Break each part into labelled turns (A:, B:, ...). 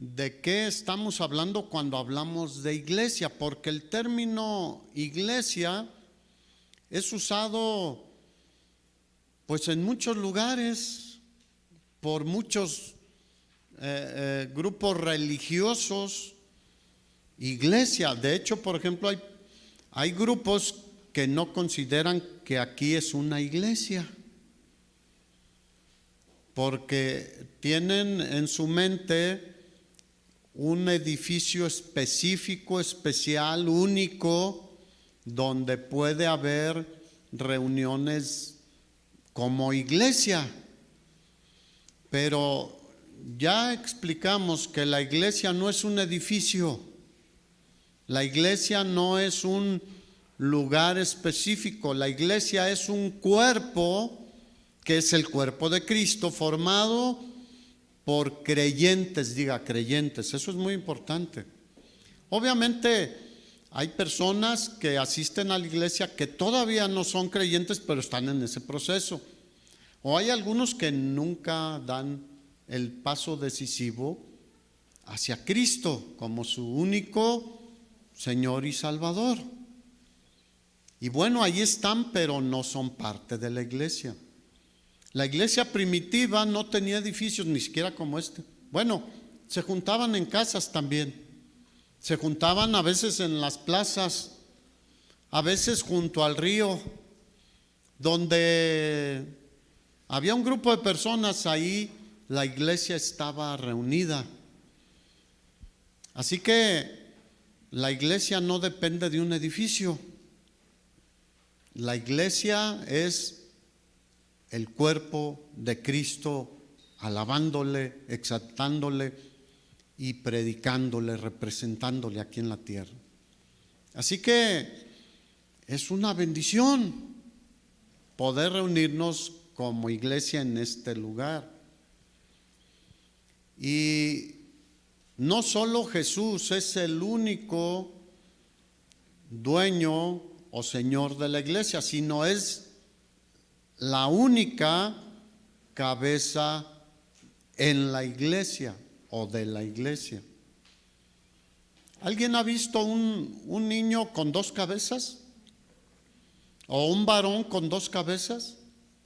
A: ¿de qué estamos hablando cuando hablamos de iglesia? Porque el término iglesia es usado pues en muchos lugares por muchos grupos religiosos. Iglesia, de hecho, por ejemplo, hay grupos que no consideran que aquí es una iglesia, porque tienen en su mente un edificio específico, especial, único, donde puede haber reuniones como iglesia. Pero ya explicamos que la iglesia no es un edificio, la iglesia no es un lugar específico, la iglesia es un cuerpo, que es el cuerpo de Cristo, formado por creyentes, diga creyentes, eso es muy importante. Obviamente hay personas que asisten a la iglesia que todavía no son creyentes, pero están en ese proceso. O hay algunos que nunca dan el paso decisivo hacia Cristo como su único Señor y Salvador. Y bueno, ahí están, pero no son parte de la iglesia. La iglesia primitiva no tenía edificios ni siquiera como este. Bueno, se juntaban en casas también. Se juntaban a veces en las plazas, a veces junto al río, donde había un grupo de personas, ahí la iglesia estaba reunida. Así que la iglesia no depende de un edificio. La iglesia es el cuerpo de Cristo, alabándole, exaltándole y predicándole, representándole aquí en la tierra. Así que es una bendición poder reunirnos como iglesia en este lugar. Y no solo Jesús es el único dueño o señor de la iglesia, sino es la única cabeza en la iglesia o de la iglesia. ¿Alguien ha visto un niño con dos cabezas? ¿O un varón con dos cabezas?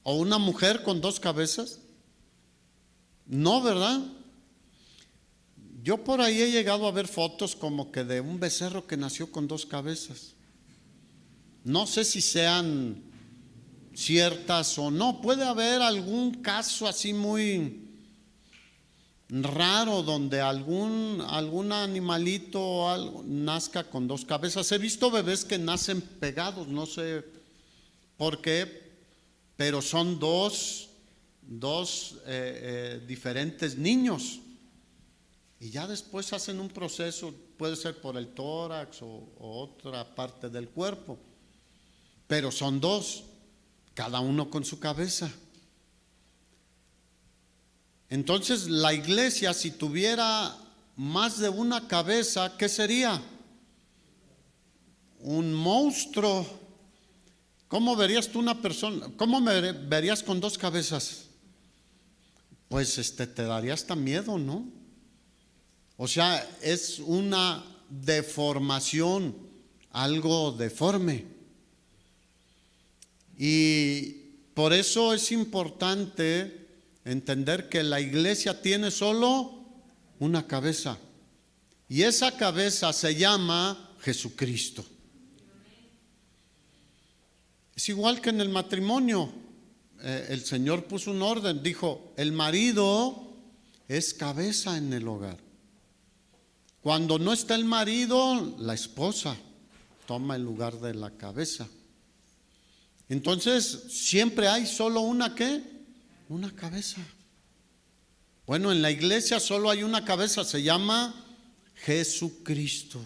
A: ¿O una mujer con dos cabezas? No, ¿verdad? Yo por ahí he llegado a ver fotos como que de un becerro que nació con dos cabezas. No sé si sean ciertas o no. Puede haber algún caso así muy raro donde algún animalito o algo nazca con dos cabezas. He visto bebés que nacen pegados, no sé por qué, pero son dos diferentes niños. Y ya después hacen un proceso, puede ser por el tórax o otra parte del cuerpo, pero son dos, cada uno con su cabeza. Entonces la iglesia, si tuviera más de una cabeza, ¿qué sería? Un monstruo. ¿Cómo verías tú una persona? ¿Cómo me verías con dos cabezas? Pues te daría hasta miedo, ¿no? O sea, es una deformación, algo deforme. Y por eso es importante entender que la iglesia tiene solo una cabeza. Y esa cabeza se llama Jesucristo. Es igual que en el matrimonio. El Señor puso un orden, dijo, el marido es cabeza en el hogar. Cuando no está el marido, la esposa toma el lugar de la cabeza. Entonces, siempre hay solo una ¿qué? Una cabeza. Bueno, en la iglesia solo hay una cabeza, se llama Jesucristo.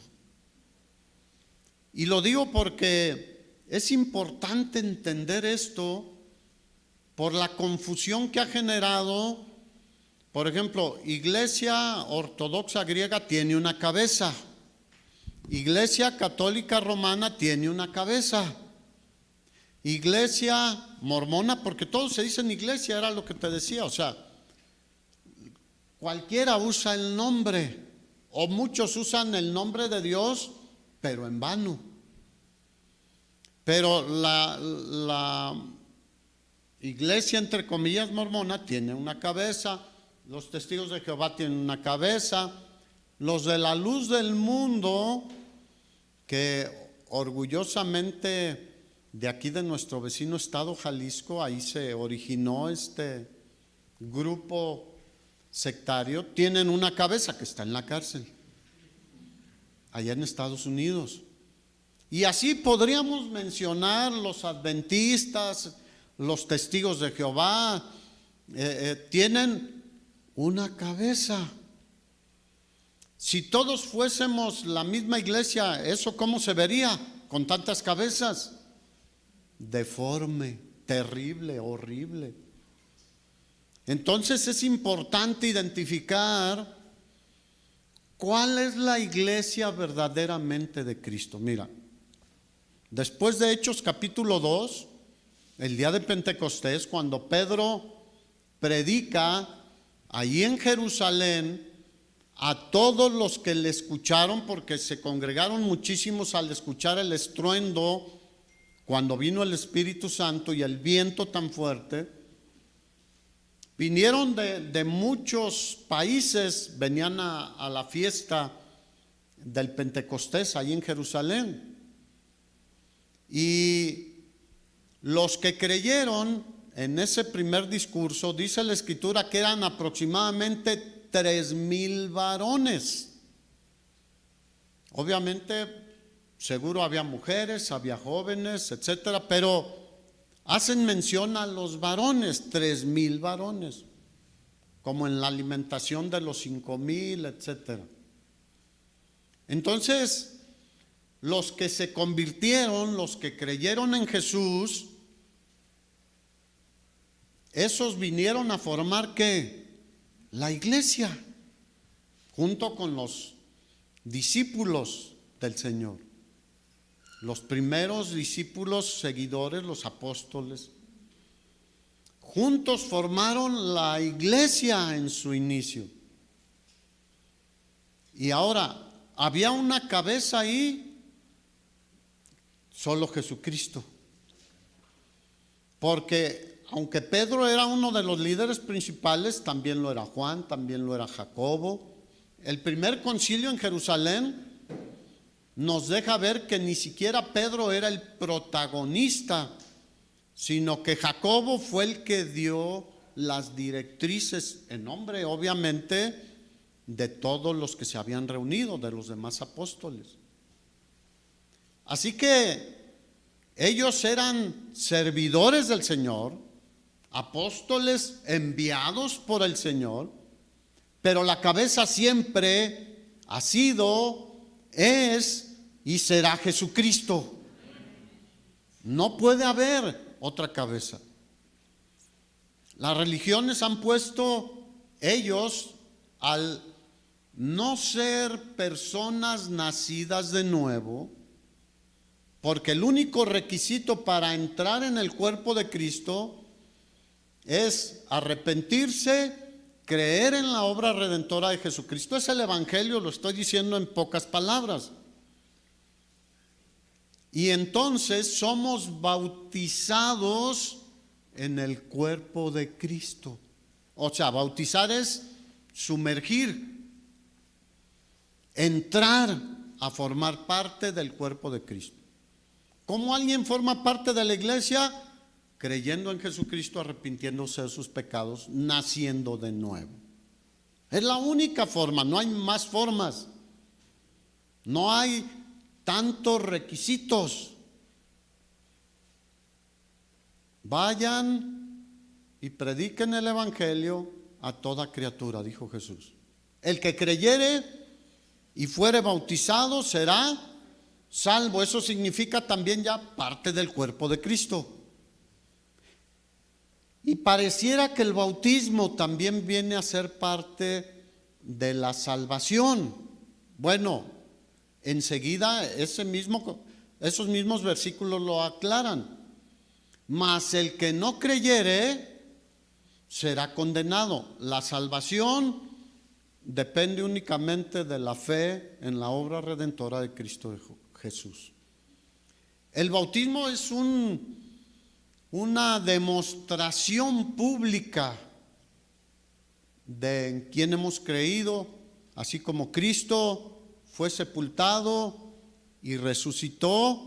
A: Y lo digo porque es importante entender esto por la confusión que ha generado. Por ejemplo, Iglesia Ortodoxa Griega tiene una cabeza, Iglesia Católica Romana tiene una cabeza, Iglesia Mormona, porque todos se dicen iglesia, era lo que te decía, o sea, cualquiera usa el nombre, o muchos usan el nombre de Dios, pero en vano. Pero la iglesia, entre comillas, mormona, tiene una cabeza, los testigos de Jehová tienen una cabeza, los de la luz del mundo, que orgullosamente de aquí de nuestro vecino estado Jalisco, ahí se originó este grupo sectario, tienen una cabeza que está en la cárcel, allá en Estados Unidos. Y así podríamos mencionar los adventistas, los testigos de Jehová, tienen una cabeza. Si todos fuésemos la misma iglesia, ¿eso cómo se vería? Con tantas cabezas. Deforme, terrible, horrible. Entonces es importante identificar cuál es la iglesia verdaderamente de Cristo. Mira, después de Hechos capítulo 2, el día de Pentecostés, cuando Pedro predica ahí en Jerusalén a todos los que le escucharon, porque se congregaron muchísimos al escuchar el estruendo cuando vino el Espíritu Santo y el viento tan fuerte. Vinieron de muchos países, venían a la fiesta del Pentecostés ahí en Jerusalén. Y los que creyeron en ese primer discurso, dice la Escritura que eran aproximadamente 3,000 varones. Obviamente, seguro había mujeres, había jóvenes, etcétera, pero hacen mención a los varones, 3,000 varones, como en la alimentación de los 5,000, etcétera. Entonces, los que se convirtieron, los que creyeron en Jesús, esos vinieron a formar ¿qué? La iglesia, junto con los discípulos del Señor. Los primeros discípulos seguidores, los apóstoles, juntos formaron la iglesia en su inicio. Y ahora, había una cabeza ahí, solo Jesucristo. Porque aunque Pedro era uno de los líderes principales, también lo era Juan, también lo era Jacobo. El primer concilio en Jerusalén nos deja ver que ni siquiera Pedro era el protagonista, sino que Jacobo fue el que dio las directrices en nombre, obviamente, de todos los que se habían reunido, de los demás apóstoles. Así que ellos eran servidores del Señor, apóstoles enviados por el Señor, pero la cabeza siempre ha sido, es y será Jesucristo. No puede haber otra cabeza. Las religiones han puesto ellos, al no ser personas nacidas de nuevo, porque el único requisito para entrar en el cuerpo de Cristo es arrepentirse, creer en la obra redentora de Jesucristo. Es el Evangelio, lo estoy diciendo en pocas palabras. Y entonces somos bautizados en el cuerpo de Cristo. O sea, bautizar es sumergir, entrar a formar parte del cuerpo de Cristo. ¿Cómo alguien forma parte de la iglesia? Creyendo en Jesucristo, arrepintiéndose de sus pecados, naciendo de nuevo. Es la única forma, no hay más formas. No hay tantos requisitos. Vayan y prediquen el Evangelio a toda criatura, dijo Jesús. El que creyere y fuere bautizado será salvo. Eso significa también ya parte del cuerpo de Cristo. Y pareciera que el bautismo también viene a ser parte de la salvación. Bueno, enseguida esos mismos versículos lo aclaran. Mas el que no creyere será condenado. La salvación depende únicamente de la fe en la obra redentora de Cristo Jesús. El bautismo es una demostración pública de en quién hemos creído, así como Cristo fue sepultado y resucitó.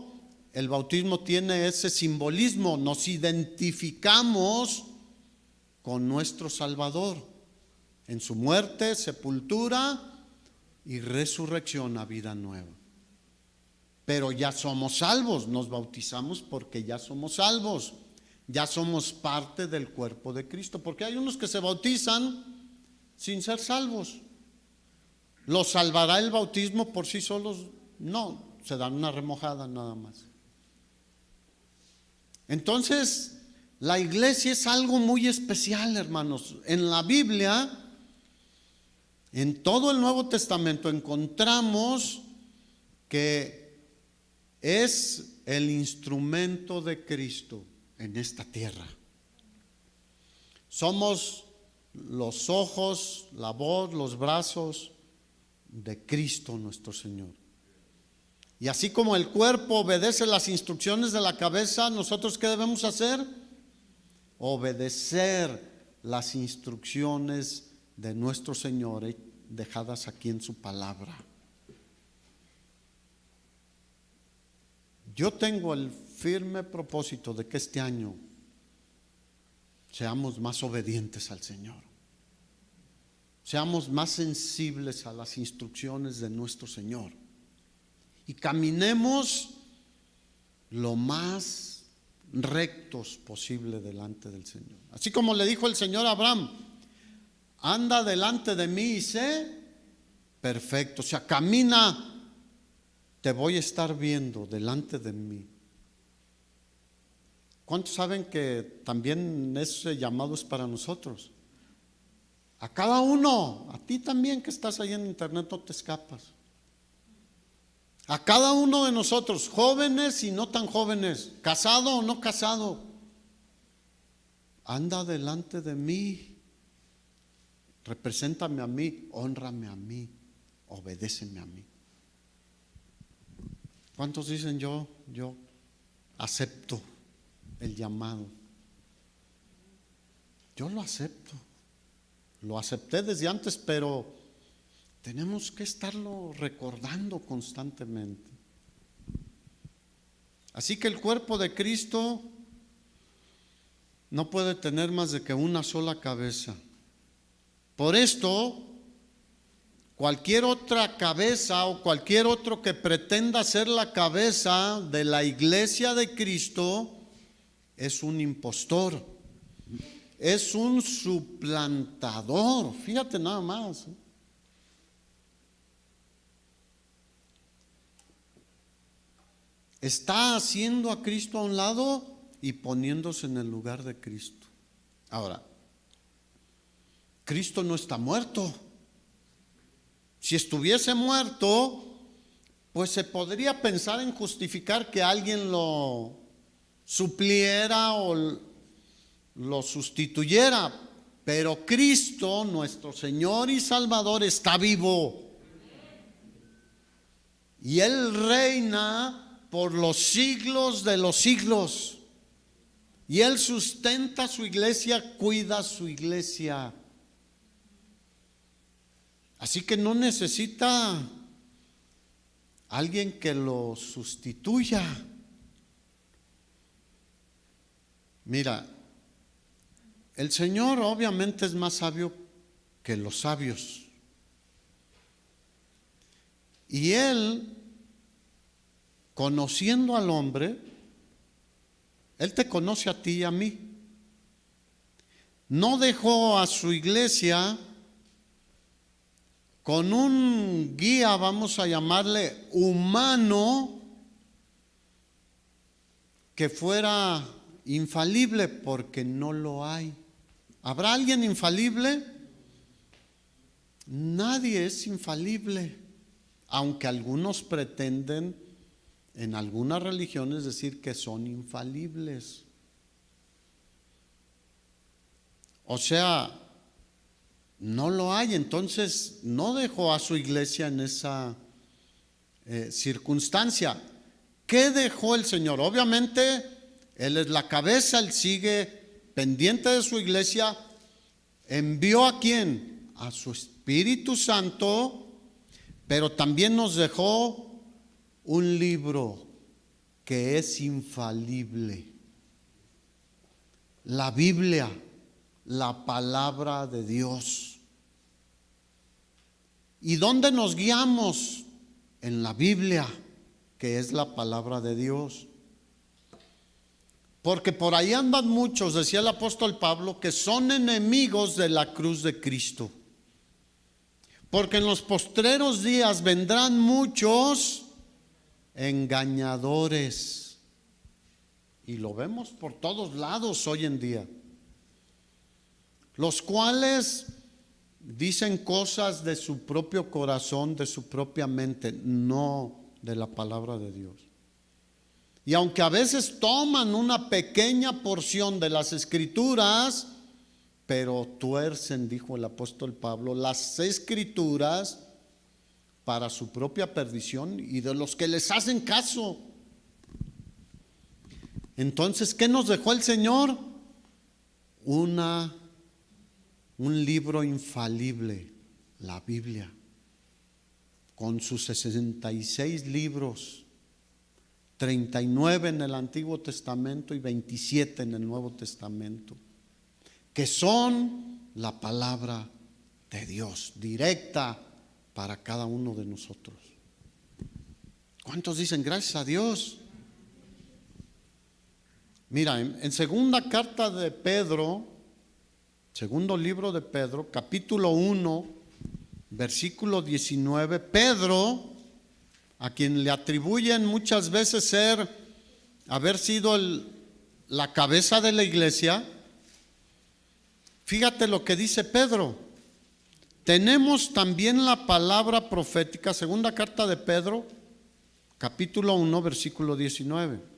A: El bautismo tiene ese simbolismo, nos identificamos con nuestro Salvador en su muerte, sepultura y resurrección a vida nueva. Pero ya somos salvos, nos bautizamos porque ya somos salvos, ya somos parte del cuerpo de Cristo, porque hay unos que se bautizan sin ser salvos. ¿Los salvará el bautismo por sí solos? No, se dan una remojada nada más. Entonces, la iglesia es algo muy especial, hermanos. En la Biblia, en todo el Nuevo Testamento, encontramos que es el instrumento de Cristo en esta tierra. Somos los ojos, la voz, los brazos de Cristo nuestro Señor. Y así como el cuerpo obedece las instrucciones de la cabeza, ¿nosotros qué debemos hacer? Obedecer las instrucciones de nuestro Señor dejadas aquí en su palabra. Yo tengo el firme propósito de que este año seamos más obedientes al Señor, seamos más sensibles a las instrucciones de nuestro Señor y caminemos lo más rectos posible delante del Señor. Así como le dijo el Señor a Abraham: anda delante de mí y sé perfecto. O sea, camina, te voy a estar viendo delante de mí. ¿Cuántos saben que también ese llamado es para nosotros? A cada uno, a ti también que estás ahí en internet, no te escapas. A cada uno de nosotros, jóvenes y no tan jóvenes, casado o no casado, anda delante de mí, represéntame a mí, hónrame a mí, obedéceme a mí. ¿Cuántos dicen yo acepto el llamado? Yo lo acepto, lo acepté desde antes, pero tenemos que estarlo recordando constantemente. Así que el cuerpo de Cristo no puede tener más de que una sola cabeza. Por esto, cualquier otra cabeza o cualquier otro que pretenda ser la cabeza de la iglesia de Cristo es un impostor, es un suplantador. Fíjate nada más. Está haciendo a Cristo a un lado y poniéndose en el lugar de Cristo. Ahora, Cristo no está muerto. Si estuviese muerto, pues se podría pensar en justificar que alguien lo supliera o lo sustituyera. Pero Cristo, nuestro Señor y Salvador, está vivo. Y Él reina por los siglos de los siglos. Y Él sustenta su iglesia, cuida su iglesia. Así que no necesita alguien que lo sustituya. Mira, el Señor obviamente es más sabio que los sabios. Y Él, conociendo al hombre, Él te conoce a ti y a mí. No dejó a su iglesia con un guía, vamos a llamarle humano, que fuera infalible, porque no lo hay. ¿Habrá alguien infalible? Nadie es infalible, aunque algunos pretenden en algunas religiones decir que son infalibles. O sea, no lo hay. Entonces no dejó a su iglesia en esa circunstancia. ¿Qué dejó el Señor? Obviamente Él es la cabeza, Él sigue pendiente de su iglesia. ¿Envió a quién? A su Espíritu Santo, pero también nos dejó un libro que es infalible. La Biblia, la palabra de Dios. ¿Y dónde nos guiamos? En la Biblia, que es la palabra de Dios. Porque por ahí andan muchos, decía el apóstol Pablo, que son enemigos de la cruz de Cristo. Porque en los postreros días vendrán muchos engañadores. Y lo vemos por todos lados hoy en día. Los cuales dicen cosas de su propio corazón, de su propia mente, no de la palabra de Dios. Y aunque a veces toman una pequeña porción de las Escrituras, pero tuercen, dijo el apóstol Pablo, las Escrituras para su propia perdición y de los que les hacen caso. Entonces, ¿qué nos dejó el Señor? Un libro infalible, la Biblia, con sus 66 libros, 39 en el Antiguo Testamento y 27 en el Nuevo Testamento, que son la palabra de Dios, directa para cada uno de nosotros. ¿Cuántos dicen gracias a Dios? Mira, en segunda carta de Pedro, segundo libro de Pedro, capítulo 1, versículo 19, Pedro, a quien le atribuyen muchas veces haber sido la cabeza de la iglesia, fíjate lo que dice Pedro. Tenemos también la palabra profética, segunda carta de Pedro, capítulo 1, versículo 19.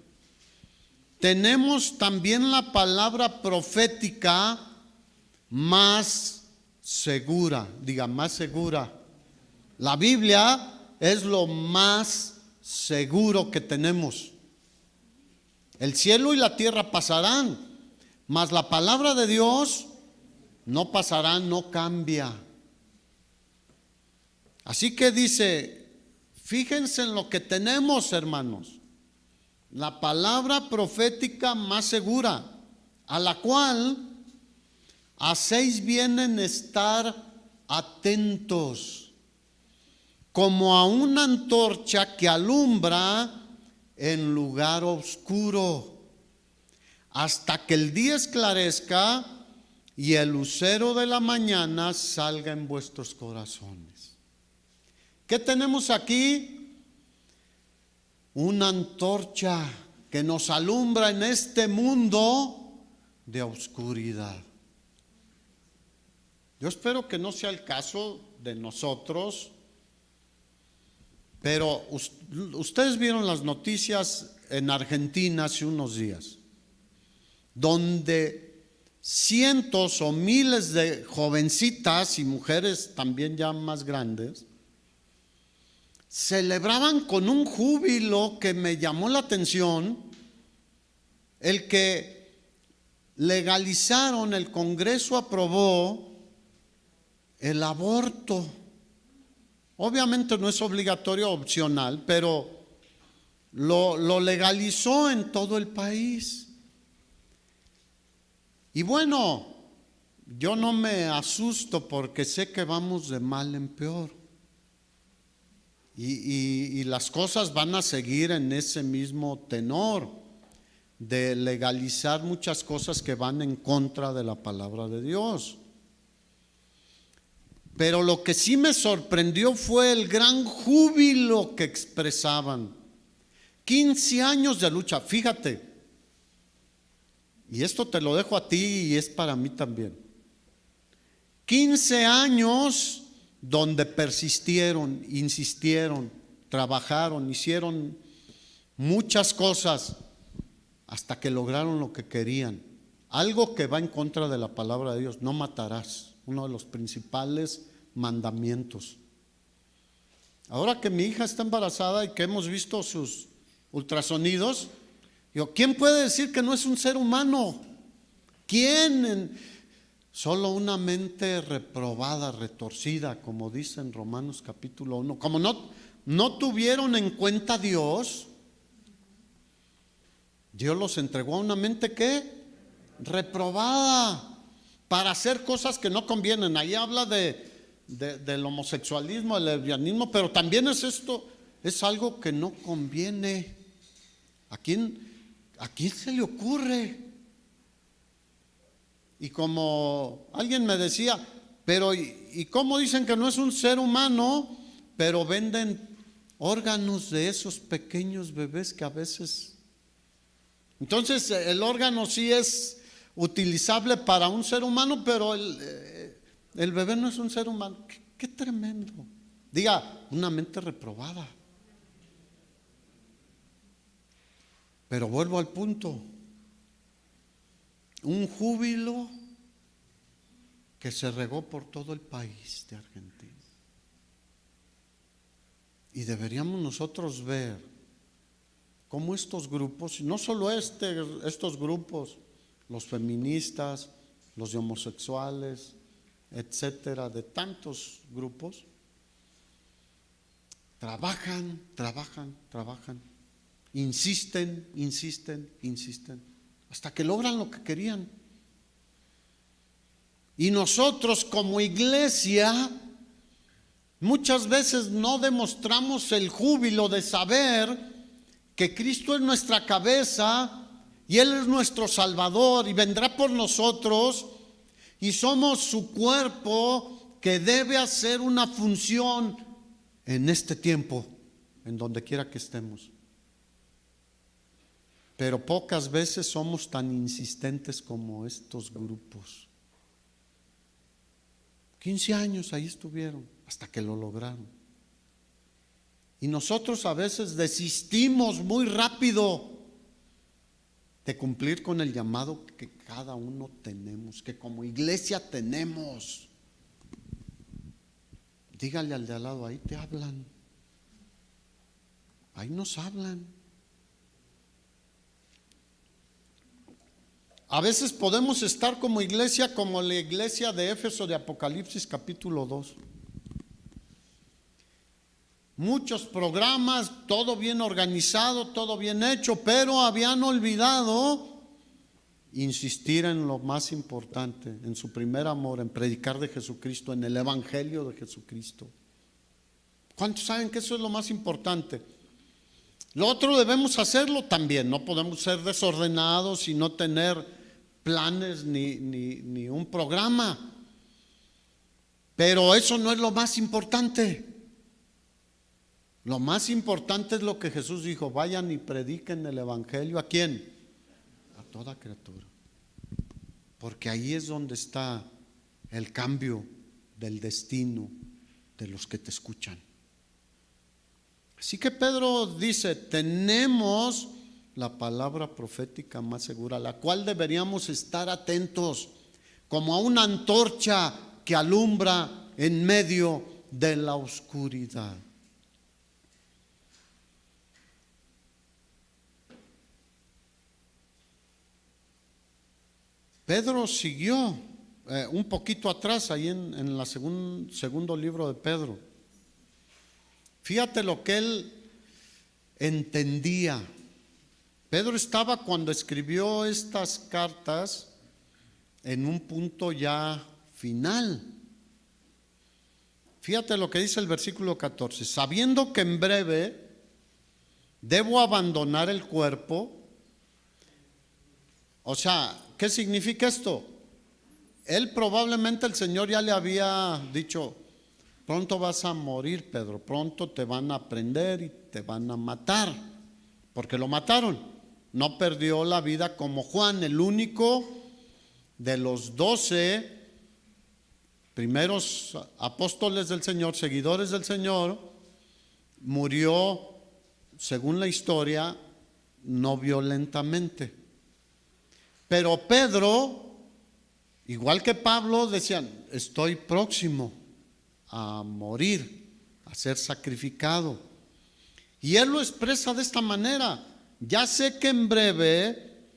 A: Tenemos también la palabra profética más segura, diga más segura. La Biblia es lo más seguro que tenemos. El cielo y la tierra pasarán, mas la palabra de Dios no pasará, no cambia. Así que dice, fíjense en lo que tenemos, hermanos. La palabra profética más segura, a la cual hacéis bien en estar atentos, como a una antorcha que alumbra en lugar oscuro, hasta que el día esclarezca y el lucero de la mañana salga en vuestros corazones. ¿Qué tenemos aquí? Una antorcha que nos alumbra en este mundo de oscuridad. Yo espero que no sea el caso de nosotros, pero ustedes vieron las noticias en Argentina hace unos días, donde cientos o miles de jovencitas y mujeres también ya más grandes celebraban con un júbilo que me llamó la atención, el que legalizaron, el Congreso aprobó el aborto. Obviamente no es obligatorio, opcional, pero lo legalizó en todo el país. Y bueno, yo no me asusto porque sé que vamos de mal en peor. Y las cosas van a seguir en ese mismo tenor de legalizar muchas cosas que van en contra de la palabra de Dios. Pero lo que sí me sorprendió fue el gran júbilo que expresaban. 15 años de lucha, fíjate. Y esto te lo dejo a ti y es para mí también. 15 años donde persistieron, insistieron, trabajaron, hicieron muchas cosas hasta que lograron lo que querían. Algo que va en contra de la palabra de Dios: no matarás. uno de los principales mandamientos. Ahora que mi hija está embarazada y que hemos visto sus ultrasonidos, digo, ¿quién puede decir que no es un ser humano? ¿Quién? Solo una mente reprobada, retorcida, como dice en Romanos capítulo 1. Como no tuvieron en cuenta a Dios, Dios los entregó a una mente ¿qué? Reprobada, para hacer cosas que no convienen. Ahí habla del homosexualismo, del lesbianismo, pero también es algo que no conviene. ¿A quién se le ocurre? Y como alguien me decía, pero ¿y cómo dicen que no es un ser humano? Pero venden órganos de esos pequeños bebés que a veces... Entonces el órgano sí es utilizable para un ser humano, pero el bebé no es un ser humano. Qué tremendo. Diga, una mente reprobada. Pero vuelvo al punto. Un júbilo que se regó por todo el país de Argentina. Y deberíamos nosotros ver cómo estos grupos, y no solo estos grupos, los feministas, los de homosexuales, etcétera, de tantos grupos, trabajan, insisten, hasta que logran lo que querían. Y nosotros como iglesia muchas veces no demostramos el júbilo de saber que Cristo es nuestra cabeza y Él es nuestro Salvador y vendrá por nosotros y somos su cuerpo que debe hacer una función en este tiempo, en donde quiera que estemos. Pero pocas veces somos tan insistentes como estos grupos. 15 años ahí estuvieron hasta que lo lograron. Y nosotros a veces desistimos muy rápido de cumplir con el llamado que cada uno tenemos, que como iglesia tenemos. Dígale al de al lado, ahí te hablan, ahí nos hablan. A veces podemos estar como iglesia, como la iglesia de Éfeso de Apocalipsis capítulo 2. Muchos programas, todo bien organizado, todo bien hecho, pero habían olvidado insistir en lo más importante, en su primer amor, en predicar de Jesucristo, en el evangelio de Jesucristo. ¿Cuántos saben que eso es lo más importante? Lo otro debemos hacerlo también, no podemos ser desordenados y no tener planes ni un programa, pero eso no es lo más importante. Lo más importante es lo que Jesús dijo: vayan y prediquen el evangelio. ¿A quién? A toda criatura. Porque ahí es donde está el cambio del destino de los que te escuchan. Así que Pedro dice: tenemos la palabra profética más segura, a la cual deberíamos estar atentos, como a una antorcha que alumbra en medio de la oscuridad. Pedro siguió un poquito atrás, ahí en el segundo libro de Pedro. Fíjate lo que él entendía. Pedro estaba, cuando escribió estas cartas, en un punto ya final. Fíjate lo que dice el versículo 14: sabiendo que en breve debo abandonar el cuerpo. O sea, ¿qué significa esto? Él probablemente, el Señor ya le había dicho: pronto vas a morir, Pedro, pronto te van a prender y te van a matar, porque lo mataron. No perdió la vida como Juan, el único de los 12 primeros apóstoles del Señor, seguidores del Señor. Murió, según la historia, no violentamente. Pero Pedro Igual que Pablo decían, estoy próximo a morir, a ser sacrificado. Y él lo expresa de esta manera: ya sé que en breve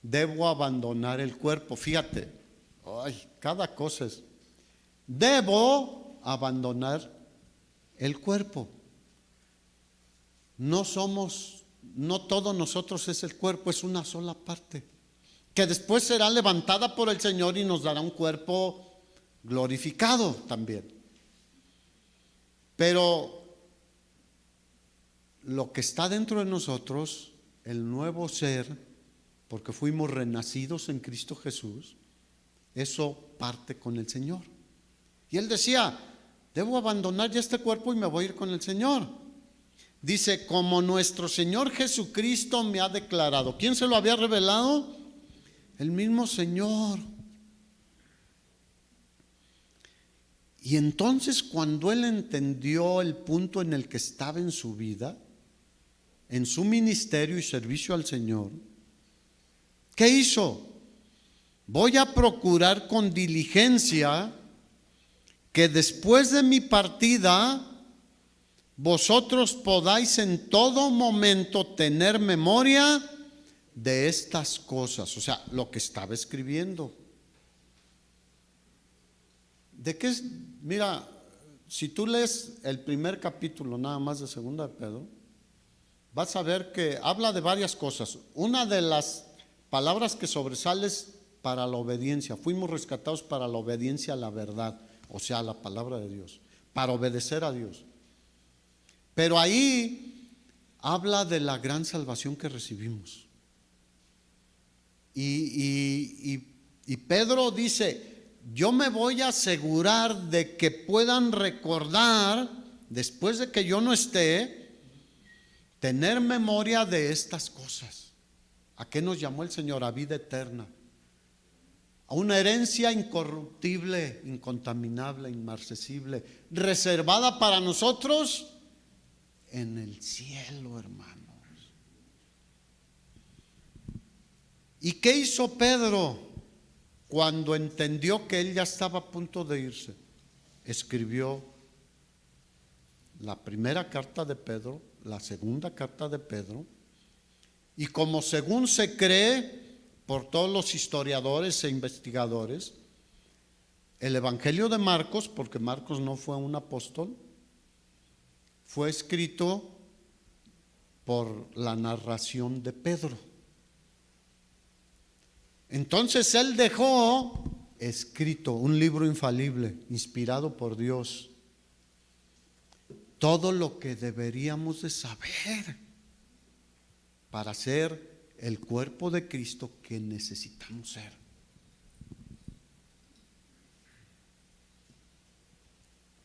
A: debo abandonar el cuerpo. Fíjate, cada cosa es, debo abandonar el cuerpo. No todos nosotros es el cuerpo, es una sola parte, que después será levantada por el Señor y nos dará un cuerpo glorificado también. Pero lo que está dentro de nosotros, el nuevo ser, porque fuimos renacidos en Cristo Jesús, eso parte con el Señor. Y él decía, debo abandonar ya este cuerpo y me voy a ir con el Señor. Dice, como nuestro Señor Jesucristo me ha declarado. ¿Quién se lo había revelado? El mismo Señor. Y entonces, cuando él entendió el punto en el que estaba en su vida, en su ministerio y servicio al Señor, ¿qué hizo? Voy a procurar con diligencia que después de mi partida vosotros podáis en todo momento tener memoria de estas cosas. O sea, lo que estaba escribiendo. ¿De qué es? Mira, si tú lees el primer capítulo nada más de Segunda de Pedro, vas a ver que habla de varias cosas. Una de las palabras que sobresale es para la obediencia. Fuimos rescatados para la obediencia a la verdad, o sea, a la palabra de Dios, para obedecer a Dios. Pero ahí habla de la gran salvación que recibimos. Y Pedro dice, yo me voy a asegurar de que puedan recordar, después de que yo no esté, tener memoria de estas cosas. ¿A qué nos llamó el Señor? A vida eterna, a una herencia incorruptible, incontaminable, inmarcesible, reservada para nosotros en el cielo, hermanos. ¿Y qué hizo Pedro cuando entendió que él ya estaba a punto de irse? Escribió la primera carta de Pedro, la segunda carta de Pedro, y como según se cree por todos los historiadores e investigadores, el Evangelio de Marcos, porque Marcos no fue un apóstol, fue escrito por la narración de Pedro. Entonces él dejó escrito un libro infalible, inspirado por Dios, todo lo que deberíamos de saber para ser el cuerpo de Cristo que necesitamos ser.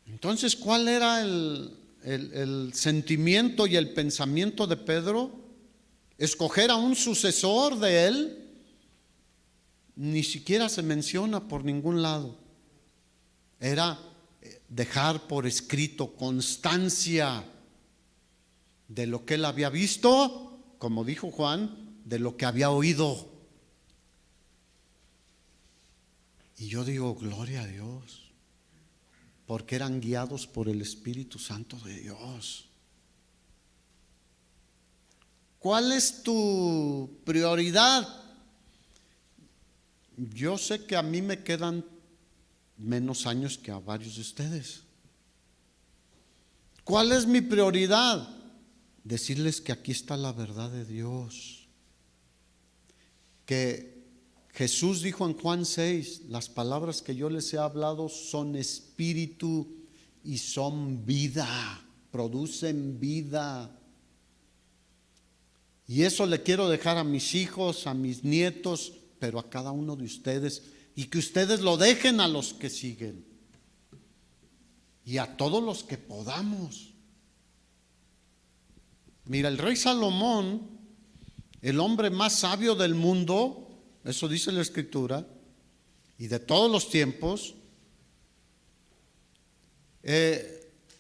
A: Entonces, ¿cuál era el sentimiento y el pensamiento de Pedro? Escoger a un sucesor de él. Ni siquiera se menciona por ningún lado. Era dejar por escrito constancia de lo que él había visto, como dijo Juan, de lo que había oído. Y yo digo, gloria a Dios, porque eran guiados por el Espíritu Santo de Dios. ¿Cuál es tu prioridad? Yo sé que a mí me quedan menos años que a varios de ustedes. ¿Cuál es mi prioridad? Decirles que aquí está la verdad de Dios. Que Jesús dijo en Juan 6, las palabras que yo les he hablado son espíritu y son vida, producen vida. Y eso le quiero dejar a mis hijos, a mis nietos, pero a cada uno de ustedes, y que ustedes lo dejen a los que siguen y a todos los que podamos. Mira, el rey Salomón, el hombre más sabio del mundo, eso dice la Escritura, y de todos los tiempos,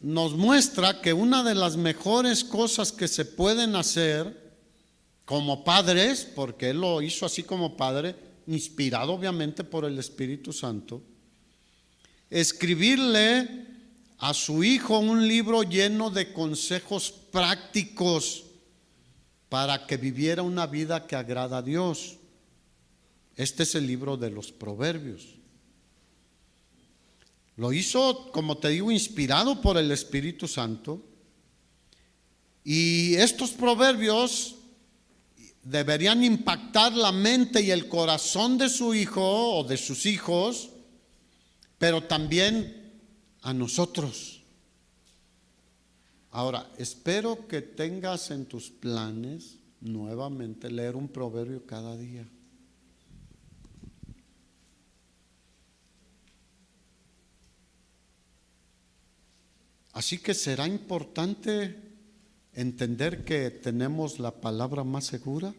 A: nos muestra que una de las mejores cosas que se pueden hacer como padres, porque él lo hizo así como padre, inspirado obviamente por el Espíritu Santo, escribirle a su hijo un libro lleno de consejos prácticos para que viviera una vida que agrada a Dios. Este es el libro de los Proverbios. Lo hizo, como te digo, inspirado por el Espíritu Santo. Y estos proverbios deberían impactar la mente y el corazón de su hijo o de sus hijos, pero también a nosotros. Ahora, espero que tengas en tus planes nuevamente leer un proverbio cada día. Así que será importante entender que tenemos la palabra más segura,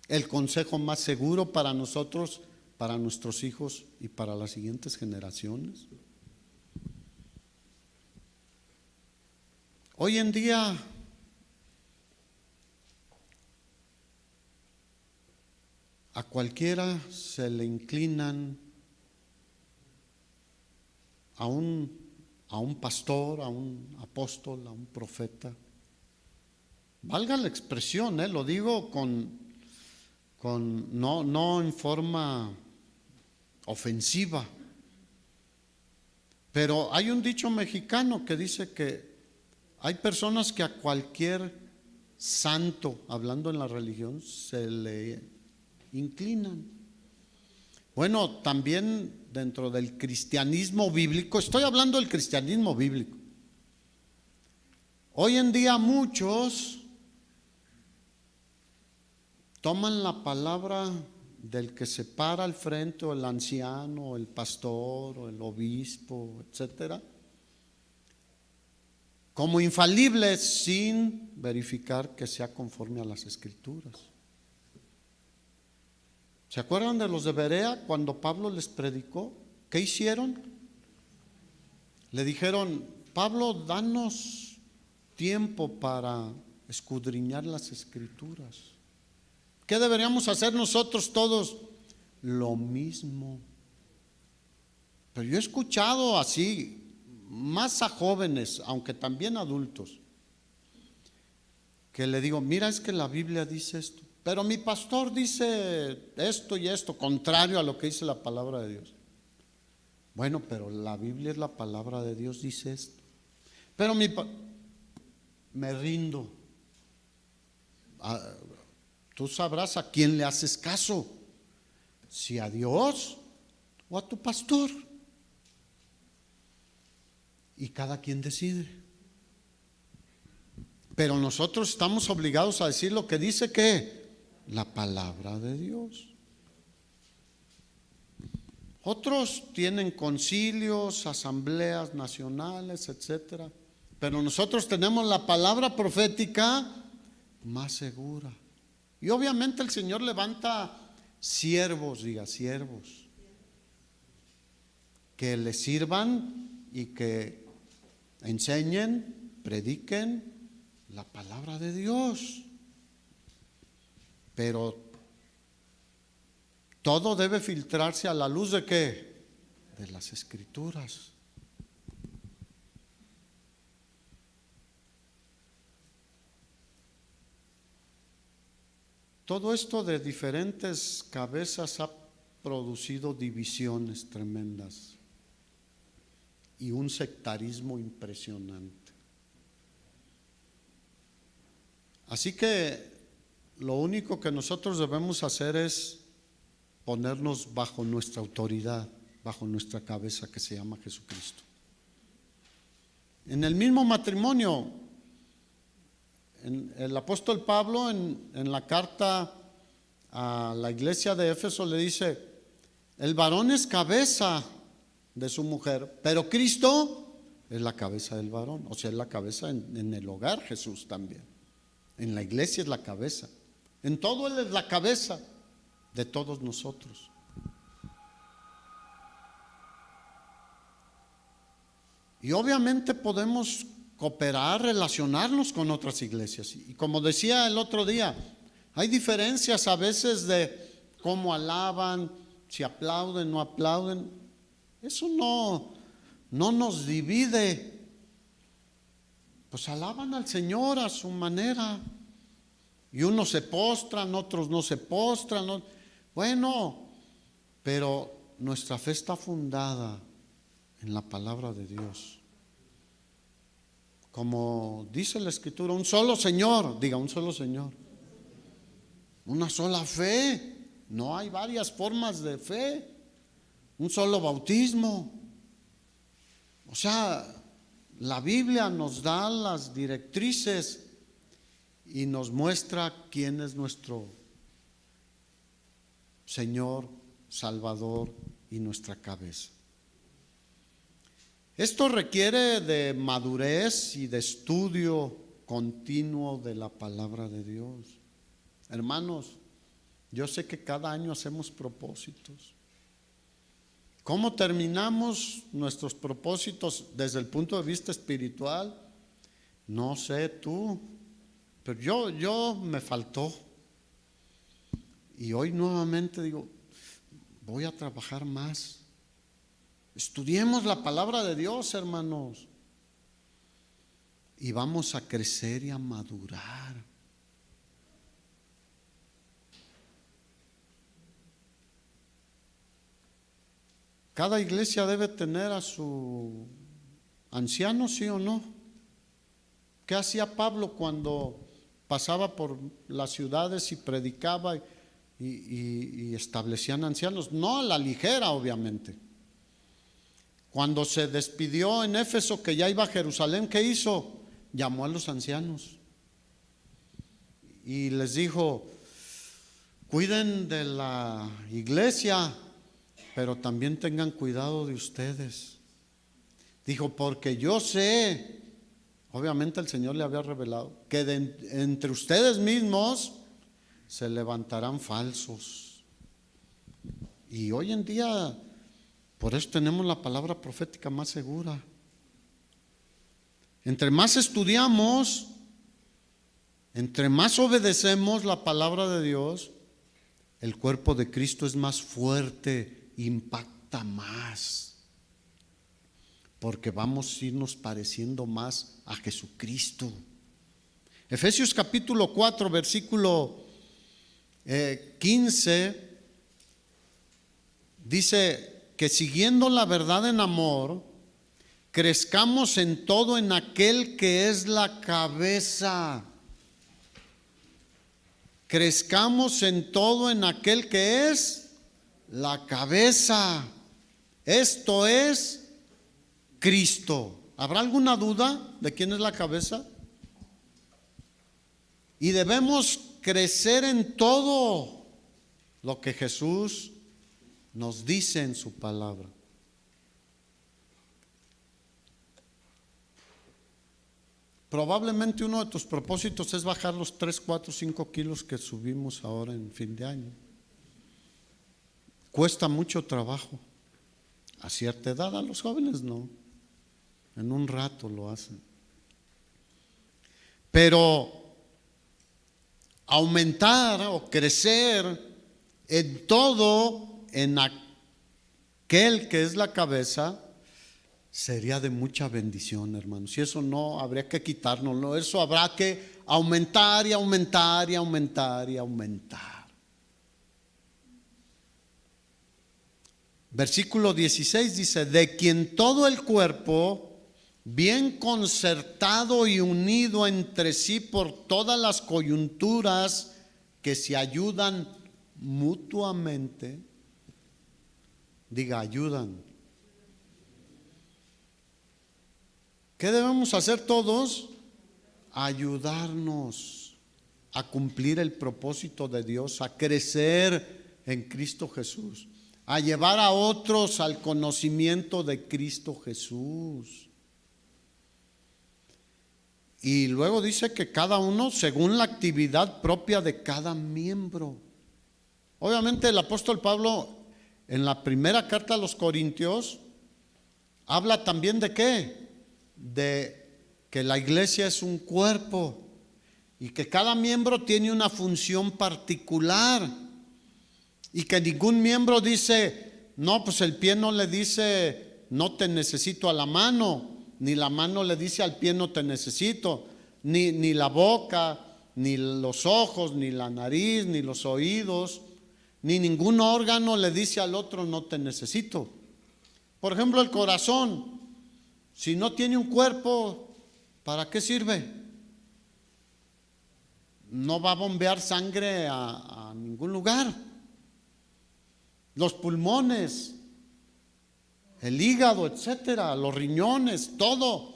A: el consejo más seguro para nosotros, para nuestros hijos y para las siguientes generaciones. Hoy en día a cualquiera se le inclinan a un pastor, a un apóstol, a un profeta. Valga la expresión, lo digo no en forma ofensiva. Pero hay un dicho mexicano que dice que hay personas que a cualquier santo, hablando en la religión, se le inclinan. Bueno, también dentro del cristianismo bíblico, estoy hablando del cristianismo bíblico. Hoy en día muchos toman la palabra del que se para al frente, o el anciano, o el pastor, o el obispo, etcétera, como infalibles sin verificar que sea conforme a las Escrituras. ¿Se acuerdan de los de Berea cuando Pablo les predicó? ¿Qué hicieron? Le dijeron: Pablo, danos tiempo para escudriñar las Escrituras. ¿Qué deberíamos hacer nosotros todos? Lo mismo. Pero yo he escuchado así, más a jóvenes, aunque también adultos, que le digo: mira, es que la Biblia dice esto, pero mi pastor dice esto y esto, contrario a lo que dice la palabra de Dios. Bueno, pero la Biblia es la palabra de Dios, dice esto. Pero me rindo. Tú sabrás a quién le haces caso, si a Dios o a tu pastor. Y cada quien decide. Pero nosotros estamos obligados a decir lo que dice que la palabra de Dios. Otros tienen concilios, asambleas nacionales, etcétera. Pero nosotros tenemos la palabra profética más segura. Y obviamente el Señor levanta siervos, diga siervos, que le sirvan y que enseñen, prediquen la palabra de Dios. Pero todo debe filtrarse a la luz ¿de qué? De las Escrituras. Todo esto de diferentes cabezas ha producido divisiones tremendas y un sectarismo impresionante. Así que lo único que nosotros debemos hacer es ponernos bajo nuestra autoridad, bajo nuestra cabeza, que se llama Jesucristo. En el mismo matrimonio, el apóstol Pablo en la carta a la iglesia de Éfeso le dice: el varón es cabeza de su mujer, pero Cristo es la cabeza del varón. O sea, es la cabeza en el hogar. Jesús también en la iglesia es la cabeza. En todo Él es la cabeza de todos nosotros. Y obviamente podemos cooperar, relacionarnos con otras iglesias. Y como decía el otro día, hay diferencias a veces de cómo alaban, si aplauden, no aplauden. Eso no nos divide. Pues alaban al Señor a su manera. Y unos se postran, otros no se postran. Bueno, pero nuestra fe está fundada en la palabra de Dios. Como dice la Escritura, un solo Señor, diga un solo Señor. Una sola fe. No hay varias formas de fe. Un solo bautismo. O sea, la Biblia nos da las directrices y nos muestra quién es nuestro Señor, Salvador y nuestra cabeza. Esto requiere de madurez y de estudio continuo de la palabra de Dios. Hermanos, yo sé que cada año hacemos propósitos. ¿Cómo terminamos nuestros propósitos desde el punto de vista espiritual? No sé tú, pero yo me faltó. Y hoy nuevamente digo, voy a trabajar más. Estudiemos la palabra de Dios, hermanos, y vamos a crecer y a madurar. Cada iglesia debe tener a su anciano, ¿sí o no? ¿Qué hacía Pablo cuando pasaba por las ciudades y predicaba y establecían ancianos? No a la ligera, obviamente. Cuando se despidió en Éfeso, que ya iba a Jerusalén, ¿qué hizo? Llamó a los ancianos y les dijo: cuiden de la iglesia, pero también tengan cuidado de ustedes. Dijo, porque yo sé, obviamente el Señor le había revelado, que entre ustedes mismos se levantarán falsos. Y hoy en día, por eso tenemos la palabra profética más segura. Entre más estudiamos, entre más obedecemos la palabra de Dios, el cuerpo de Cristo es más fuerte, impacta más, porque vamos a irnos pareciendo más a Jesucristo. Efesios capítulo 4, versículo 15, dice que siguiendo la verdad en amor, crezcamos en todo en aquel que es la cabeza. Crezcamos en todo en aquel que es la cabeza. Esto es Cristo. ¿Habrá alguna duda de quién es la cabeza? Y debemos crecer en todo lo que Jesús nos dice en su palabra. Probablemente uno de tus propósitos es bajar los 3, 4, 5 kilos que subimos ahora en fin de año. Cuesta mucho trabajo. A cierta edad, a los jóvenes no. En un rato lo hacen. Pero aumentar o crecer en todo, en aquel que es la cabeza, sería de mucha bendición, hermanos. Y eso no habría que quitárnoslo. Eso habrá que aumentar y aumentar y aumentar y aumentar. Versículo 16 dice: de quien todo el cuerpo, bien concertado y unido entre sí por todas las coyunturas que se ayudan mutuamente, diga, ayudan. ¿Qué debemos hacer todos? Ayudarnos a cumplir el propósito de Dios, a crecer en Cristo Jesús, a llevar a otros al conocimiento de Cristo Jesús. Y luego dice que cada uno según la actividad propia de cada miembro. Obviamente el apóstol Pablo en la primera carta a los Corintios habla también de ¿qué? De que la iglesia es un cuerpo y que cada miembro tiene una función particular. Y que ningún miembro dice, no, pues el pie no le dice, no te necesito a la mano, ni la mano le dice al pie, no te necesito, ni la boca, ni los ojos, ni la nariz, ni los oídos, ni ningún órgano le dice al otro, no te necesito. Por ejemplo, el corazón, si no tiene un cuerpo, ¿para qué sirve? No va a bombear sangre a ningún lugar. Los pulmones, el hígado, etcétera, los riñones, todos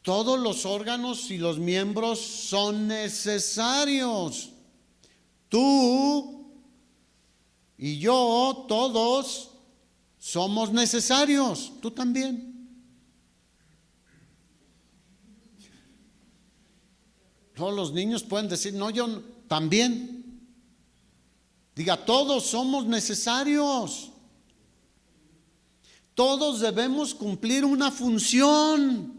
A: los órganos y los miembros son necesarios. Tú y yo, todos somos necesarios. Tú también. Todos los niños pueden decir, no, yo también. Diga, todos somos necesarios. Todos debemos cumplir una función.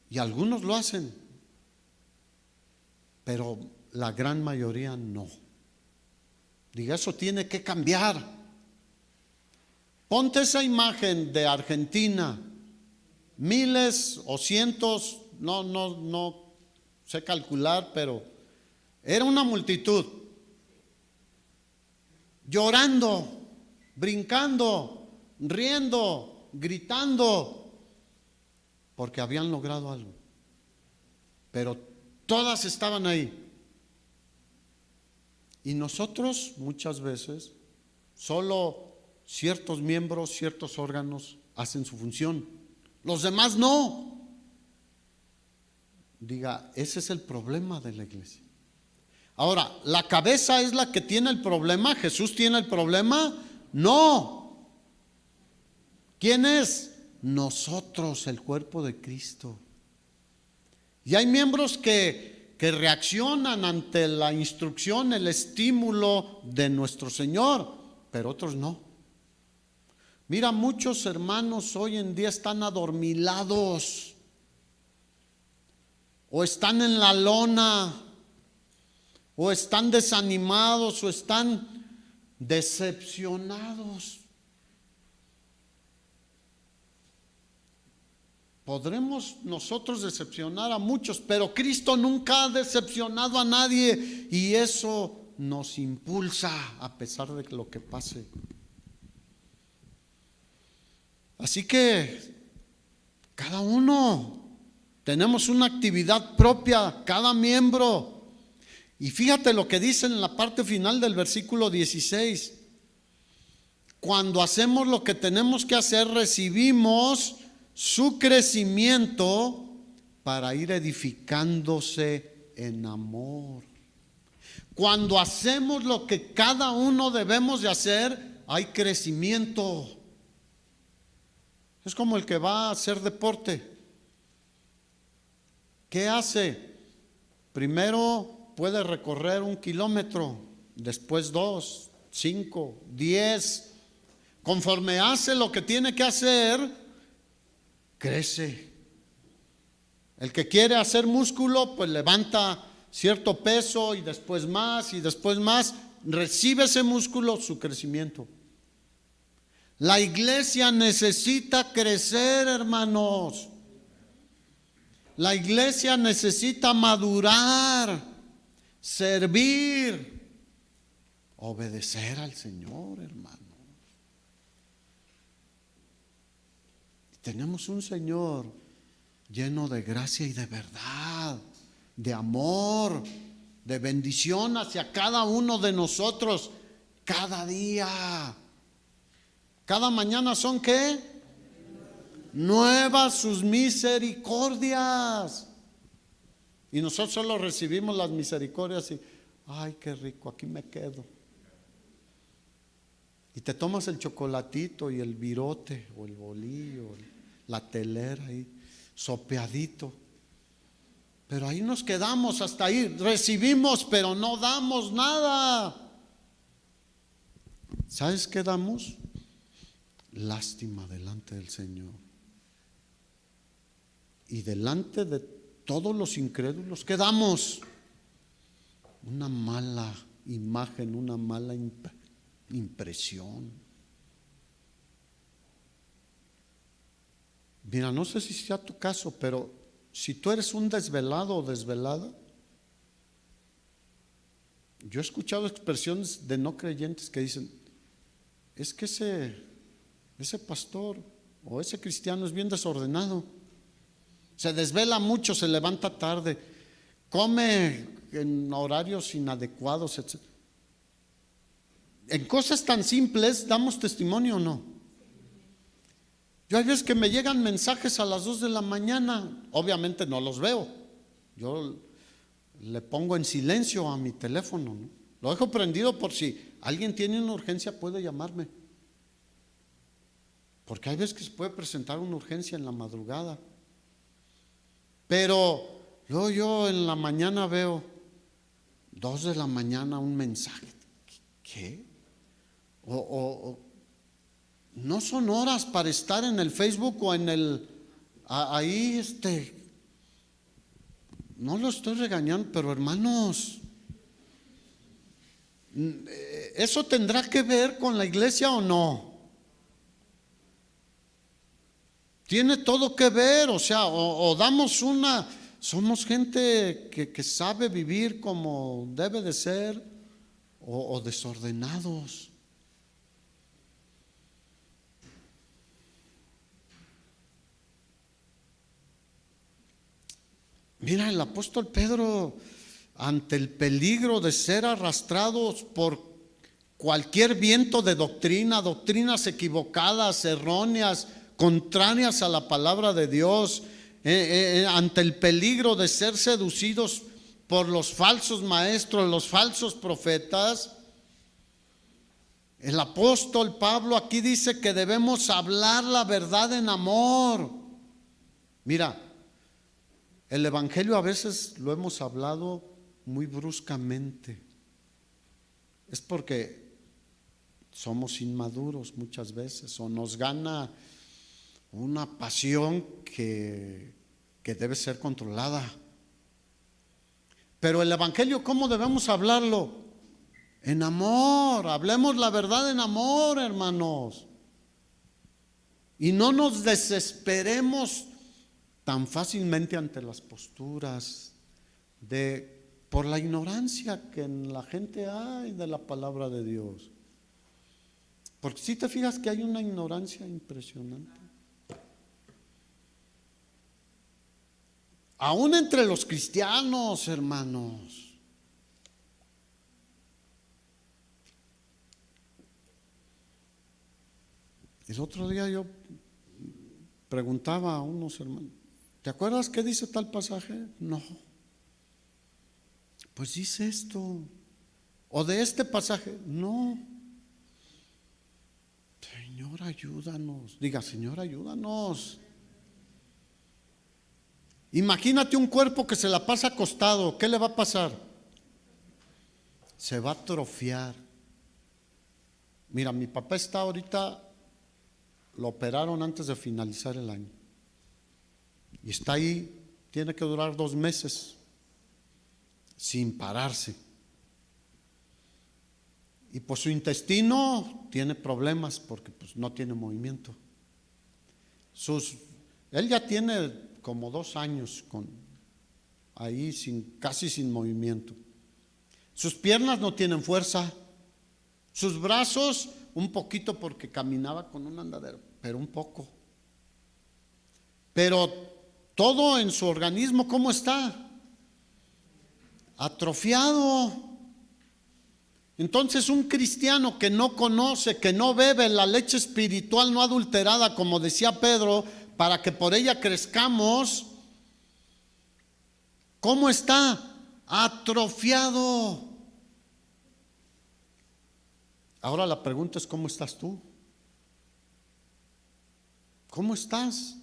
A: Y algunos lo hacen, pero la gran mayoría no. Diga, eso tiene que cambiar. Ponte esa imagen de Argentina, miles o cientos, no sé calcular, pero era una multitud, llorando, brincando, riendo, gritando, porque habían logrado algo. Pero todas estaban ahí. Y nosotros muchas veces, solo ciertos miembros, ciertos órganos hacen su función. Los demás no. Diga, ese es el problema de la iglesia. Ahora, ¿la cabeza es la que tiene el problema? ¿Jesús tiene el problema? No. ¿Quién es? Nosotros, el cuerpo de Cristo. Y hay miembros que reaccionan ante la instrucción, el estímulo de nuestro Señor, pero otros no. Mira, muchos hermanos hoy en día están adormilados, o están en la lona, o están desanimados, o están decepcionados. Podremos nosotros decepcionar a muchos, pero Cristo nunca ha decepcionado a nadie, y eso nos impulsa a pesar de lo que pase. Así que cada uno tenemos una actividad propia, cada miembro. Y fíjate lo que dice en la parte final del versículo 16. Cuando hacemos lo que tenemos que hacer, recibimos su crecimiento para ir edificándose en amor. Cuando hacemos lo que cada uno debemos de hacer, hay crecimiento. Es como el que va a hacer deporte. ¿Qué hace? Primero puede recorrer 1 kilómetro, después 2, 5, 10. Conforme hace lo que tiene que hacer, crece. El que quiere hacer músculo, pues levanta cierto peso y después más, recibe ese músculo, su crecimiento. La iglesia necesita crecer, hermanos. La iglesia necesita madurar, servir, obedecer al Señor, hermano. Tenemos un Señor lleno de gracia y de verdad, de amor, de bendición hacia cada uno de nosotros, cada día. Cada mañana son ¿qué? Nuevas sus misericordias. Y nosotros solo recibimos las misericordias y, ay, qué rico, aquí me quedo. Y te tomas el chocolatito y el virote o el bolillo, la telera ahí, sopeadito. Pero ahí nos quedamos, hasta ahí. Recibimos, pero no damos nada. ¿Sabes qué damos? Lástima delante del Señor. Y delante de todos los incrédulos, ¿qué damos? una mala imagen, una mala impresión. Mira, no sé si sea tu caso, pero si tú eres un desvelado o desvelada, yo he escuchado expresiones de no creyentes que dicen, es que ese pastor o ese cristiano es bien desordenado, se desvela mucho, se levanta tarde, come en horarios inadecuados, etc. En cosas tan simples damos testimonio o no. Yo hay veces que me llegan mensajes a las 2 de la mañana, obviamente no los veo, yo le pongo en silencio a mi teléfono, ¿no? Lo dejo prendido por si alguien tiene una urgencia puede llamarme, porque hay veces que se puede presentar una urgencia en la madrugada. Pero luego yo en la mañana veo 2 de la mañana un mensaje. ¿Qué? No son horas para estar en el Facebook o en ahí no lo estoy regañando, pero hermanos, ¿eso tendrá que ver con la iglesia o no? Tiene todo que ver, o sea, o damos somos gente que sabe vivir como debe de ser, o desordenados. Mira, el apóstol Pedro, ante el peligro de ser arrastrados por cualquier viento de doctrinas equivocadas, erróneas, contrarias a la palabra de Dios, ante el peligro de ser seducidos por los falsos maestros, los falsos profetas, el apóstol Pablo aquí dice que debemos hablar la verdad en amor. Mira, el evangelio a veces lo hemos hablado muy bruscamente. Es porque somos inmaduros muchas veces, o nos gana una pasión que debe ser controlada. Pero el evangelio, ¿cómo debemos hablarlo? En amor. Hablemos la verdad en amor, hermanos. Y no nos desesperemos tan fácilmente ante las posturas por la ignorancia que en la gente hay de la palabra de Dios. Porque si te fijas que hay una ignorancia impresionante. Aún entre los cristianos, hermanos. El otro día yo preguntaba a unos hermanos, ¿te acuerdas qué dice tal pasaje? No. Pues dice esto. O de este pasaje, no. Señor, ayúdanos. Diga, Señor, ayúdanos. Imagínate un cuerpo que se la pasa acostado, ¿qué le va a pasar? Se va a atrofiar. Mira, mi papá está ahorita, lo operaron antes de finalizar el año. Y está ahí, tiene que durar 2 meses sin pararse. Y pues su intestino tiene problemas porque pues no tiene movimiento. Él ya tiene como 2 años ahí casi sin movimiento. Sus piernas no tienen fuerza. Sus brazos un poquito porque caminaba con un andadero, pero un poco. Pero todo en su organismo, ¿cómo está? Atrofiado. Entonces un cristiano que no conoce, que no bebe la leche espiritual no adulterada, como decía Pedro, para que por ella crezcamos, ¿cómo está? Atrofiado. Ahora la pregunta es, ¿cómo estás tú? ¿Cómo estás?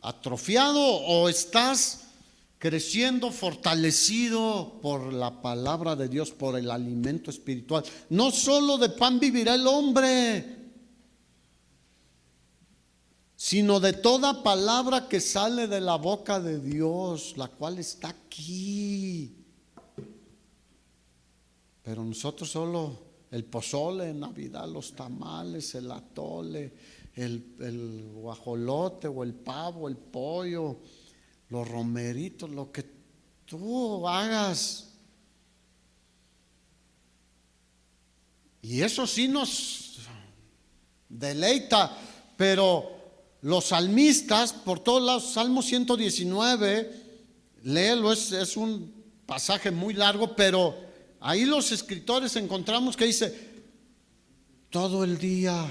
A: ¿Atrofiado o estás creciendo, fortalecido por la palabra de Dios, por el alimento espiritual? No solo de pan vivirá el hombre, sino de toda palabra que sale de la boca de Dios, la cual está aquí. Pero nosotros solo el pozole en Navidad, los tamales, el atole, el guajolote o el pavo, el pollo, los romeritos, lo que tú hagas. Y eso sí nos deleita, pero los salmistas, por todos lados, Salmo 119, léelo, es un pasaje muy largo, pero ahí los escritores encontramos que dice: todo el día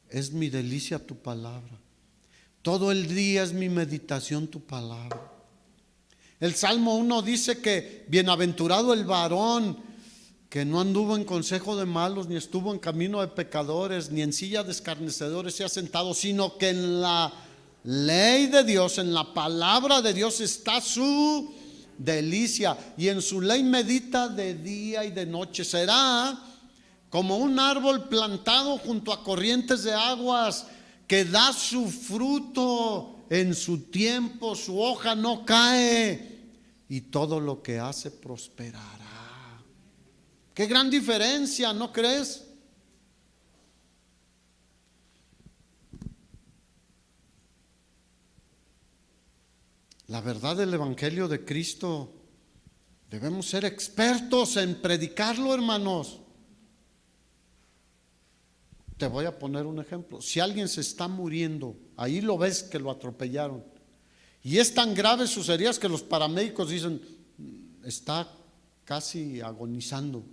A: es mi delicia tu palabra, todo el día es mi meditación tu palabra. El Salmo 1 dice que bienaventurado el varón que no anduvo en consejo de malos, ni estuvo en camino de pecadores, ni en silla de escarnecedores se ha sentado, sino que en la ley de Dios, en la palabra de Dios está su delicia, y en su ley medita de día y de noche. Será como un árbol plantado junto a corrientes de aguas, que da su fruto en su tiempo, su hoja no cae, y todo lo que hace prosperará. Qué gran diferencia, ¿no crees? La verdad del Evangelio de Cristo, debemos ser expertos en predicarlo, hermanos. Te voy a poner un ejemplo. Si alguien se está muriendo, ahí lo ves que lo atropellaron, y es tan grave sus heridas que los paramédicos dicen está casi agonizando,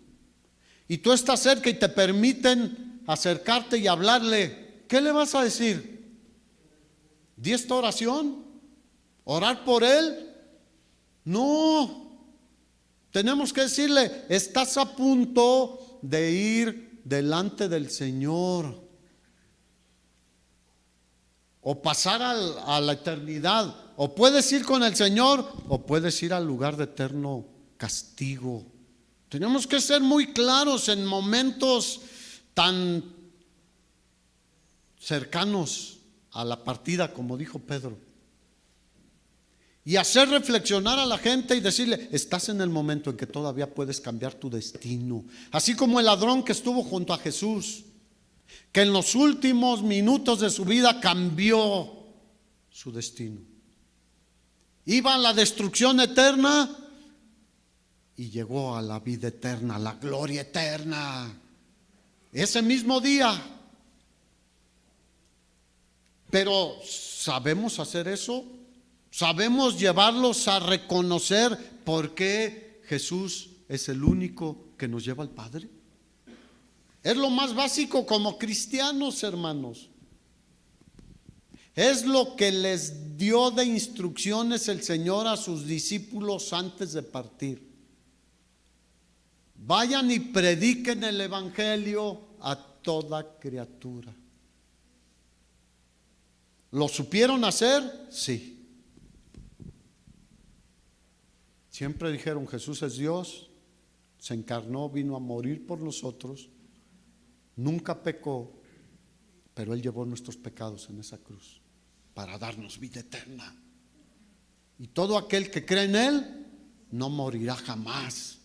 A: y tú estás cerca y te permiten acercarte y hablarle, ¿qué le vas a decir? ¿Di esta oración? ¿Orar por él? No, tenemos que decirle: estás a punto de ir delante del Señor, o pasar a la eternidad. O puedes ir con el Señor, o puedes ir al lugar de eterno castigo. Tenemos que ser muy claros en momentos tan cercanos a la partida, como dijo Pedro, y hacer reflexionar a la gente y decirle: estás en el momento en que todavía puedes cambiar tu destino. Así como el ladrón que estuvo junto a Jesús, que en los últimos minutos de su vida cambió su destino. Iba a la destrucción eterna y llegó a la vida eterna, a la gloria eterna, ese mismo día. Pero ¿sabemos hacer eso? ¿Sabemos llevarlos a reconocer por qué Jesús es el único que nos lleva al Padre? Es lo más básico como cristianos, hermanos. Es lo que les dio de instrucciones el Señor a sus discípulos antes de partir. Vayan y prediquen el Evangelio a toda criatura. ¿Lo supieron hacer? Sí. Siempre dijeron: Jesús es Dios, se encarnó, vino a morir por nosotros, nunca pecó, pero Él llevó nuestros pecados en esa cruz para darnos vida eterna. Y todo aquel que cree en Él no morirá jamás.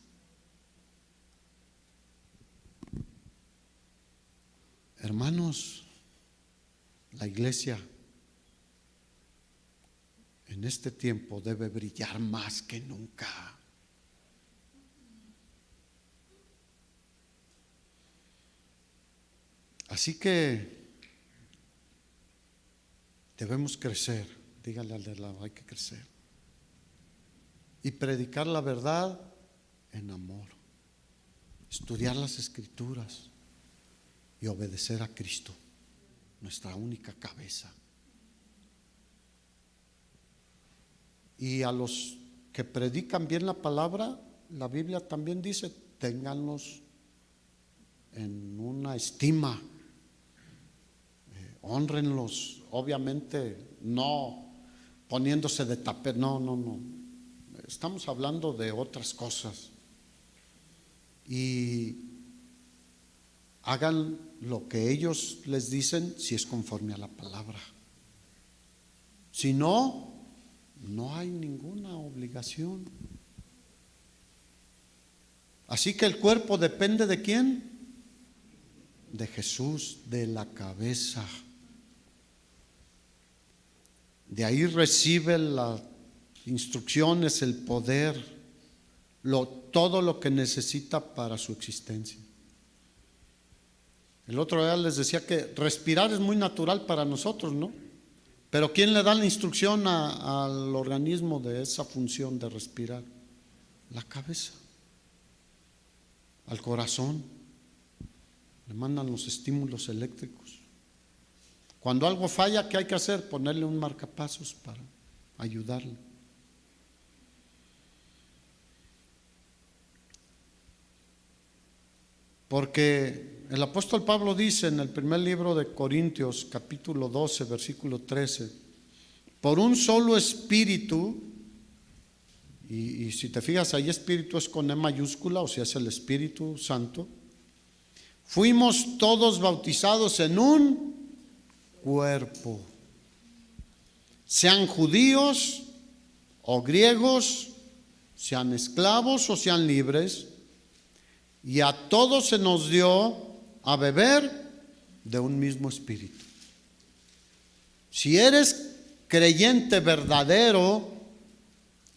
A: Hermanos, la iglesia en este tiempo debe brillar más que nunca. Así que debemos crecer. Dígale al de al lado: hay que crecer y predicar la verdad en amor, estudiar las Escrituras y obedecer a Cristo, nuestra única cabeza. Y a los que predican bien la palabra, la Biblia también dice: ténganlos en una estima, hónrenlos, obviamente no poniéndose de tapete, no, estamos hablando de otras cosas. Y hagan lo que ellos les dicen si es conforme a la palabra. Si no, no hay ninguna obligación. Así que el cuerpo depende ¿de quién? De Jesús, de la cabeza. De ahí recibe las instrucciones, el poder, todo lo que necesita para su existencia. El otro día les decía que respirar es muy natural para nosotros, ¿no? Pero ¿quién le da la instrucción al organismo de esa función de respirar? La cabeza, al corazón. Le mandan los estímulos eléctricos. Cuando algo falla, ¿qué hay que hacer? Ponerle un marcapasos para ayudarle. Porque el apóstol Pablo dice en el primer libro de Corintios, capítulo 12, versículo 13, por un solo espíritu, y si te fijas ahí espíritu es con E mayúscula, o sea es el Espíritu Santo, fuimos todos bautizados en un cuerpo, sean judíos o griegos, sean esclavos o sean libres, y a todos se nos dio a beber de un mismo espíritu. Si eres creyente verdadero,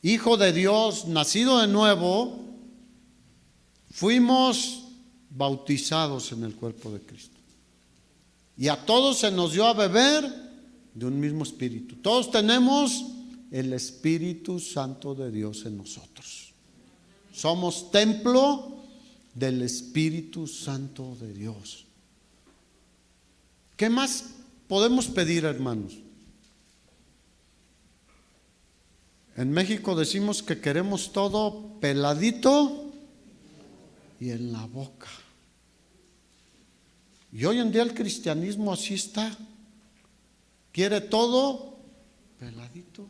A: hijo de Dios, nacido de nuevo, fuimos bautizados en el cuerpo de Cristo. Y a todos se nos dio a beber de un mismo espíritu. Todos tenemos el Espíritu Santo de Dios en nosotros. Somos templo del Espíritu Santo de Dios. ¿Qué más podemos pedir, hermanos? En México decimos que queremos todo peladito y en la boca. Y hoy en día el cristianismo así está. Quiere todo peladito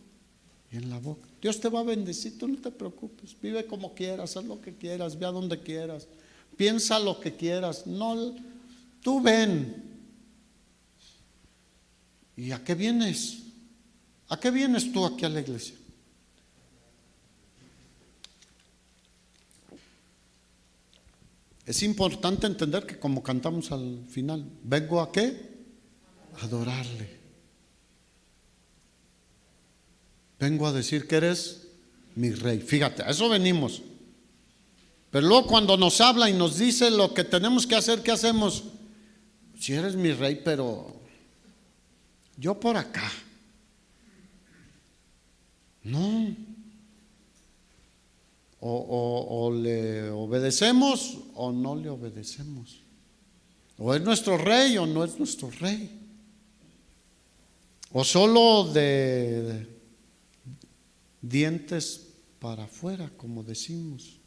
A: y en la boca. Dios te va a bendecir, tú no te preocupes. Vive como quieras, haz lo que quieras, ve a donde quieras, piensa lo que quieras. No, tú ven. ¿Y a qué vienes? ¿A qué vienes tú aquí a la iglesia? Es importante entender que como cantamos al final, ¿vengo a qué? A adorarle. Vengo a decir que eres mi rey. Fíjate, a eso venimos. Pero luego cuando nos habla y nos dice lo que tenemos que hacer, ¿qué hacemos? Si eres mi rey, pero yo por acá. No. O le obedecemos o no le obedecemos. O es nuestro rey o no es nuestro rey. O solo de dientes para afuera, como decimos.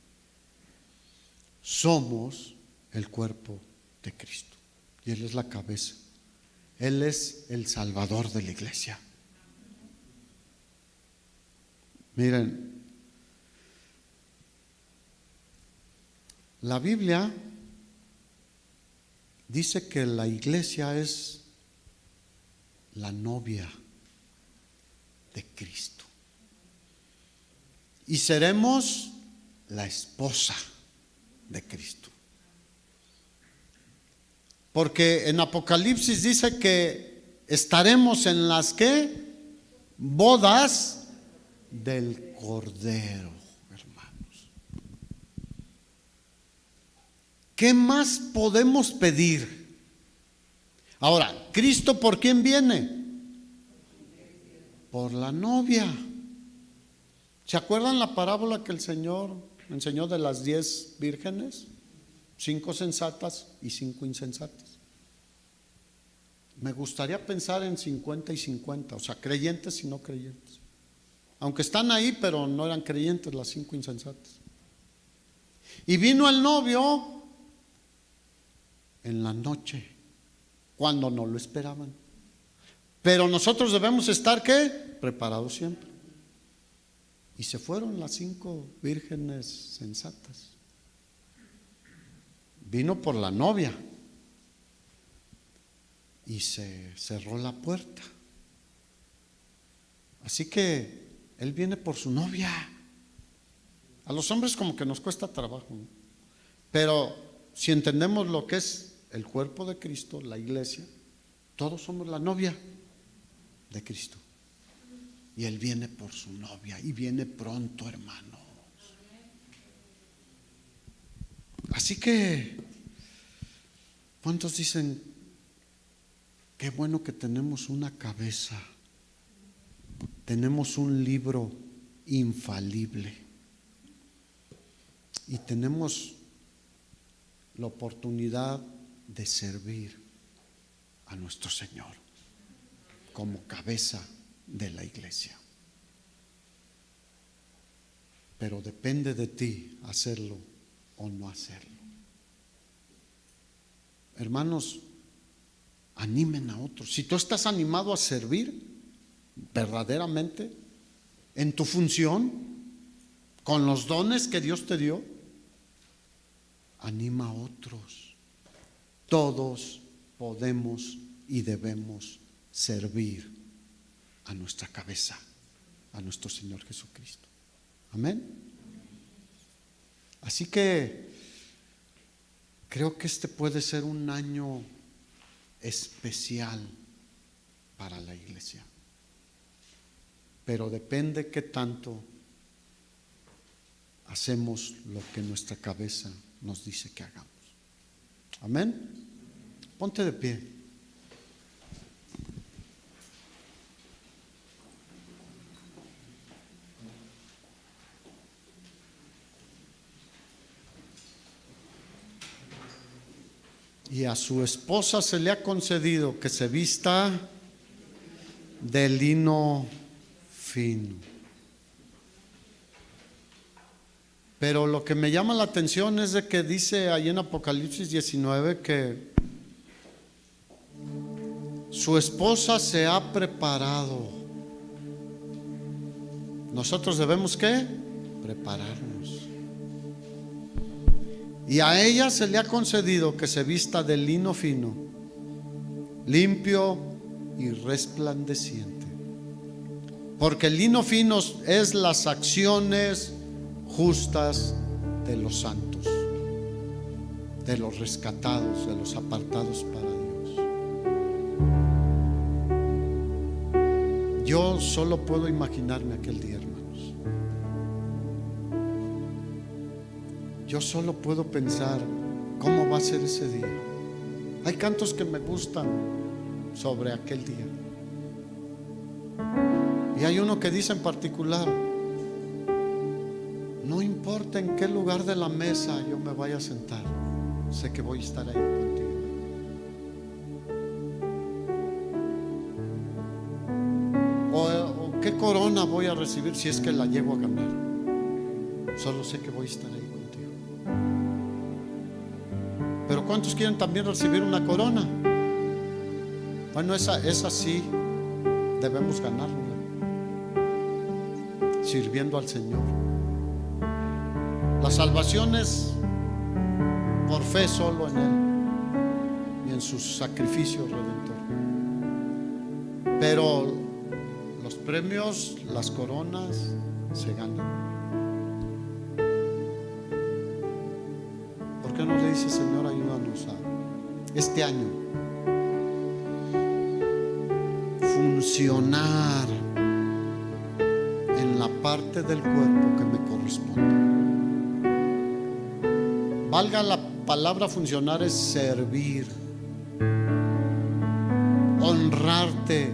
A: Somos el cuerpo de Cristo y Él es la cabeza. Él es el Salvador de la iglesia. Miren, la Biblia dice que la iglesia es la novia de Cristo y seremos la esposa de Cristo. Porque en Apocalipsis dice que estaremos en las ¿qué? Bodas del Cordero, hermanos. ¿Qué más podemos pedir? Ahora, ¿Cristo por quién viene? Por la novia. ¿Se acuerdan la parábola que el Señor enseñó de las 10 vírgenes? 5 sensatas y 5 insensatas. Me gustaría pensar en 50 y 50, o sea, creyentes y no creyentes. Aunque están ahí, pero no eran creyentes las 5 insensatas. Y vino el novio en la noche, cuando no lo esperaban. Pero nosotros debemos estar, ¿qué? Preparados siempre. Y se fueron las 5 vírgenes sensatas. Vino por la novia y se cerró la puerta. Así que Él viene por su novia. A los hombres como que nos cuesta trabajo, ¿no? Pero si entendemos lo que es el cuerpo de Cristo, la iglesia, todos somos la novia de Cristo. Y Él viene por su novia y viene pronto, hermanos. Así que, ¿cuántos dicen qué bueno que tenemos una cabeza? Tenemos un libro infalible y tenemos la oportunidad de servir a nuestro Señor como cabeza de la iglesia. Pero depende de ti hacerlo o no hacerlo. Hermanos, animen a otros. Si tú estás animado a servir verdaderamente en tu función, con los dones que Dios te dio, anima a otros. Todos podemos y debemos servir a nuestra cabeza, a nuestro Señor Jesucristo. Amén. Así que creo que este puede ser un año especial para la iglesia, pero depende qué tanto hacemos lo que nuestra cabeza nos dice que hagamos. Amén. Ponte de pie. Y a su esposa se le ha concedido que se vista de lino fino. Pero lo que me llama la atención es de que dice ahí en Apocalipsis 19 que su esposa se ha preparado. Nosotros debemos ¿qué? Prepararnos. Y a ella se le ha concedido que se vista de lino fino, limpio y resplandeciente. Porque el lino fino es las acciones justas de los santos, de los rescatados, de los apartados para Dios. Yo solo puedo imaginarme aquel día, hermanos. Yo solo puedo pensar cómo va a ser ese día. Hay cantos que me gustan sobre aquel día. Y hay uno que dice en particular: no importa en qué lugar de la mesa yo me vaya a sentar, sé que voy a estar ahí contigo. O qué corona voy a recibir si es que la llego a ganar, solo sé que voy a estar ahí contigo. Pero ¿cuántos quieren también recibir una corona? Bueno, esa sí debemos ganarla, sirviendo al Señor. La salvación es por fe solo en Él y en su sacrificio redentor. Pero los premios, las coronas se ganan. ¿Por qué no le dice: Señor, ayúdanos a este año funcionar en la parte del cuerpo que me corresponde? Valga la palabra funcionar, es servir, honrarte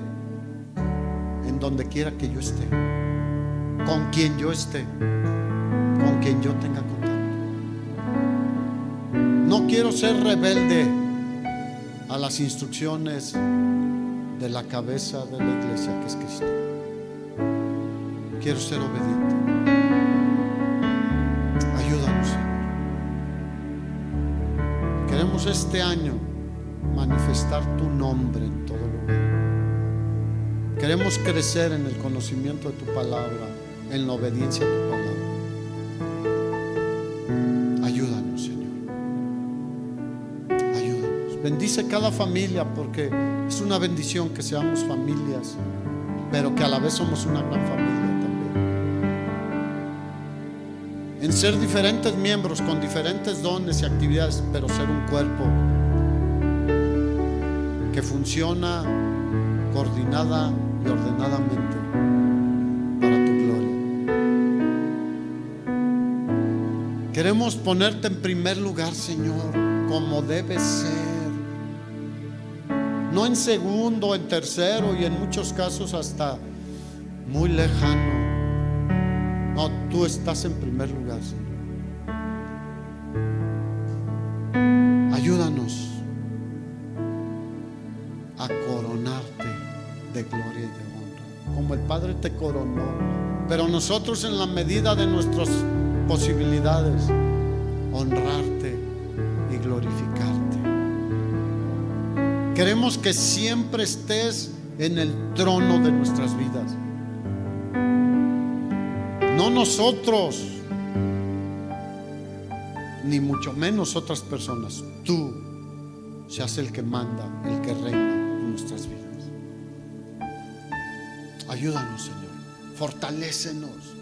A: en donde quiera que yo esté, con quien yo esté, con quien yo tenga contacto. No quiero ser rebelde a las instrucciones de la cabeza de la iglesia, que es Cristo. Quiero ser obediente. Ayúdanos, Señor. Queremos este año manifestar tu nombre en todo lugar. Queremos crecer en el conocimiento de tu palabra, en la obediencia a tu palabra. Ayúdanos, Señor. Ayúdanos. Bendice cada familia, porque es una bendición que seamos familias pero que a la vez somos una gran familia también. En ser diferentes miembros con diferentes dones y actividades, pero ser un cuerpo que funciona coordinada y ordenadamente para tu gloria. Queremos ponerte en primer lugar, Señor, como debe ser. No en segundo, en tercero y en muchos casos hasta muy lejano. No, tú estás en primer lugar, Señor. Ayúdanos a coronarte de gloria y de honra, como el Padre te coronó, pero nosotros en la medida de nuestras posibilidades, honrarte y glorificarte. Queremos que siempre estés en el trono de nuestras vidas. No nosotros, ni mucho menos otras personas. Tú seas el que manda, el que reina en nuestras vidas. Ayúdanos, Señor. Fortalécenos.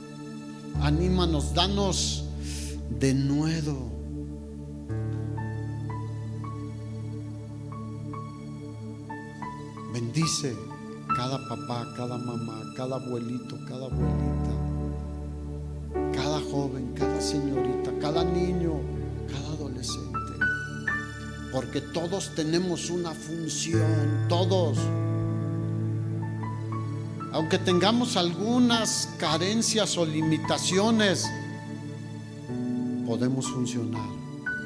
A: Anímanos, danos de nuevo. Bendice cada papá, cada mamá, cada abuelito, cada abuelita, cada joven, cada señorita, cada niño, cada adolescente, porque todos tenemos una función, todos. Aunque tengamos algunas carencias o limitaciones, podemos funcionar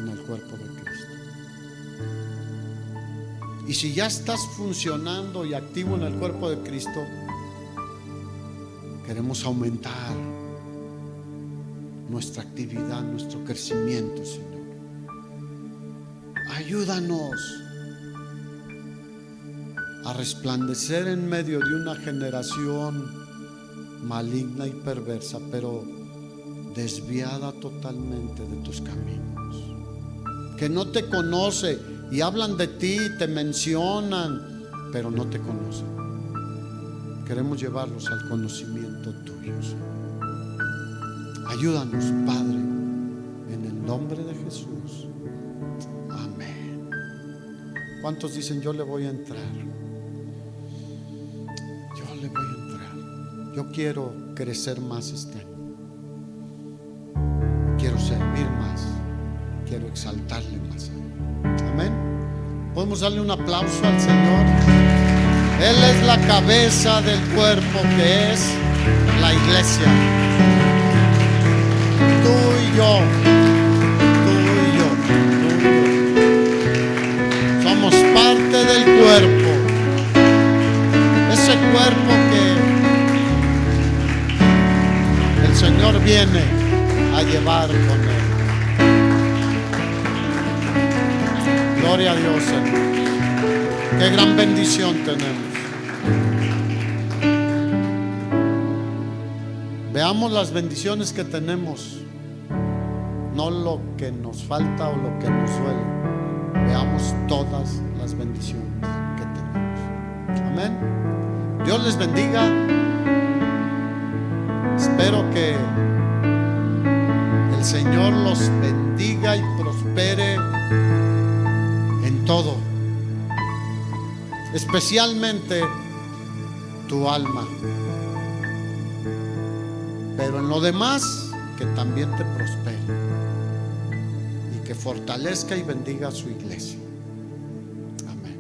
A: en el cuerpo de Cristo. Y si ya estás funcionando y activo en el cuerpo de Cristo, queremos aumentar nuestra actividad, nuestro crecimiento, Señor. Ayúdanos a resplandecer en medio de una generación maligna y perversa, pero desviada totalmente de tus caminos, que no te conoce y hablan de ti, te mencionan, pero no te conocen. Queremos llevarlos al conocimiento tuyo, Señor. Ayúdanos, Padre, en el nombre de Jesús. Amén. ¿Cuántos dicen: yo le voy a entrar? Yo le voy a entrar. Yo quiero crecer más este año. Quiero servir más. Quiero exaltarle más. Amén. Podemos darle un aplauso al Señor. Él es la cabeza del cuerpo, que es la iglesia. Tú y yo, somos parte del cuerpo. Ese cuerpo que el Señor viene a llevar con Él. Gloria a Dios, Señor. Qué gran bendición tenemos. Veamos las bendiciones que tenemos, no lo que nos falta o lo que nos duele. Veamos todas las bendiciones que tenemos. Amén. Dios les bendiga. Espero que el Señor los bendiga y prospere en todo, especialmente tu alma, pero en lo demás que también te prospere y que fortalezca y bendiga a su iglesia. Amén.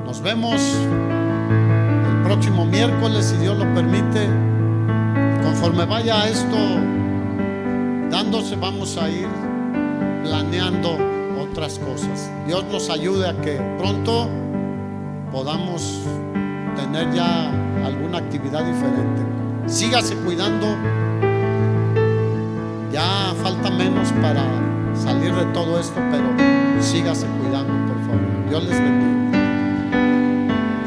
A: Nos vemos el próximo miércoles, si Dios lo permite. Conforme vaya esto dándose, vamos a ir planeando otras cosas. Dios nos ayude a que pronto podamos tener ya alguna actividad diferente. Sígase cuidando. Ya falta menos para salir de todo esto, pero sígase cuidando, por favor. Dios les bendiga.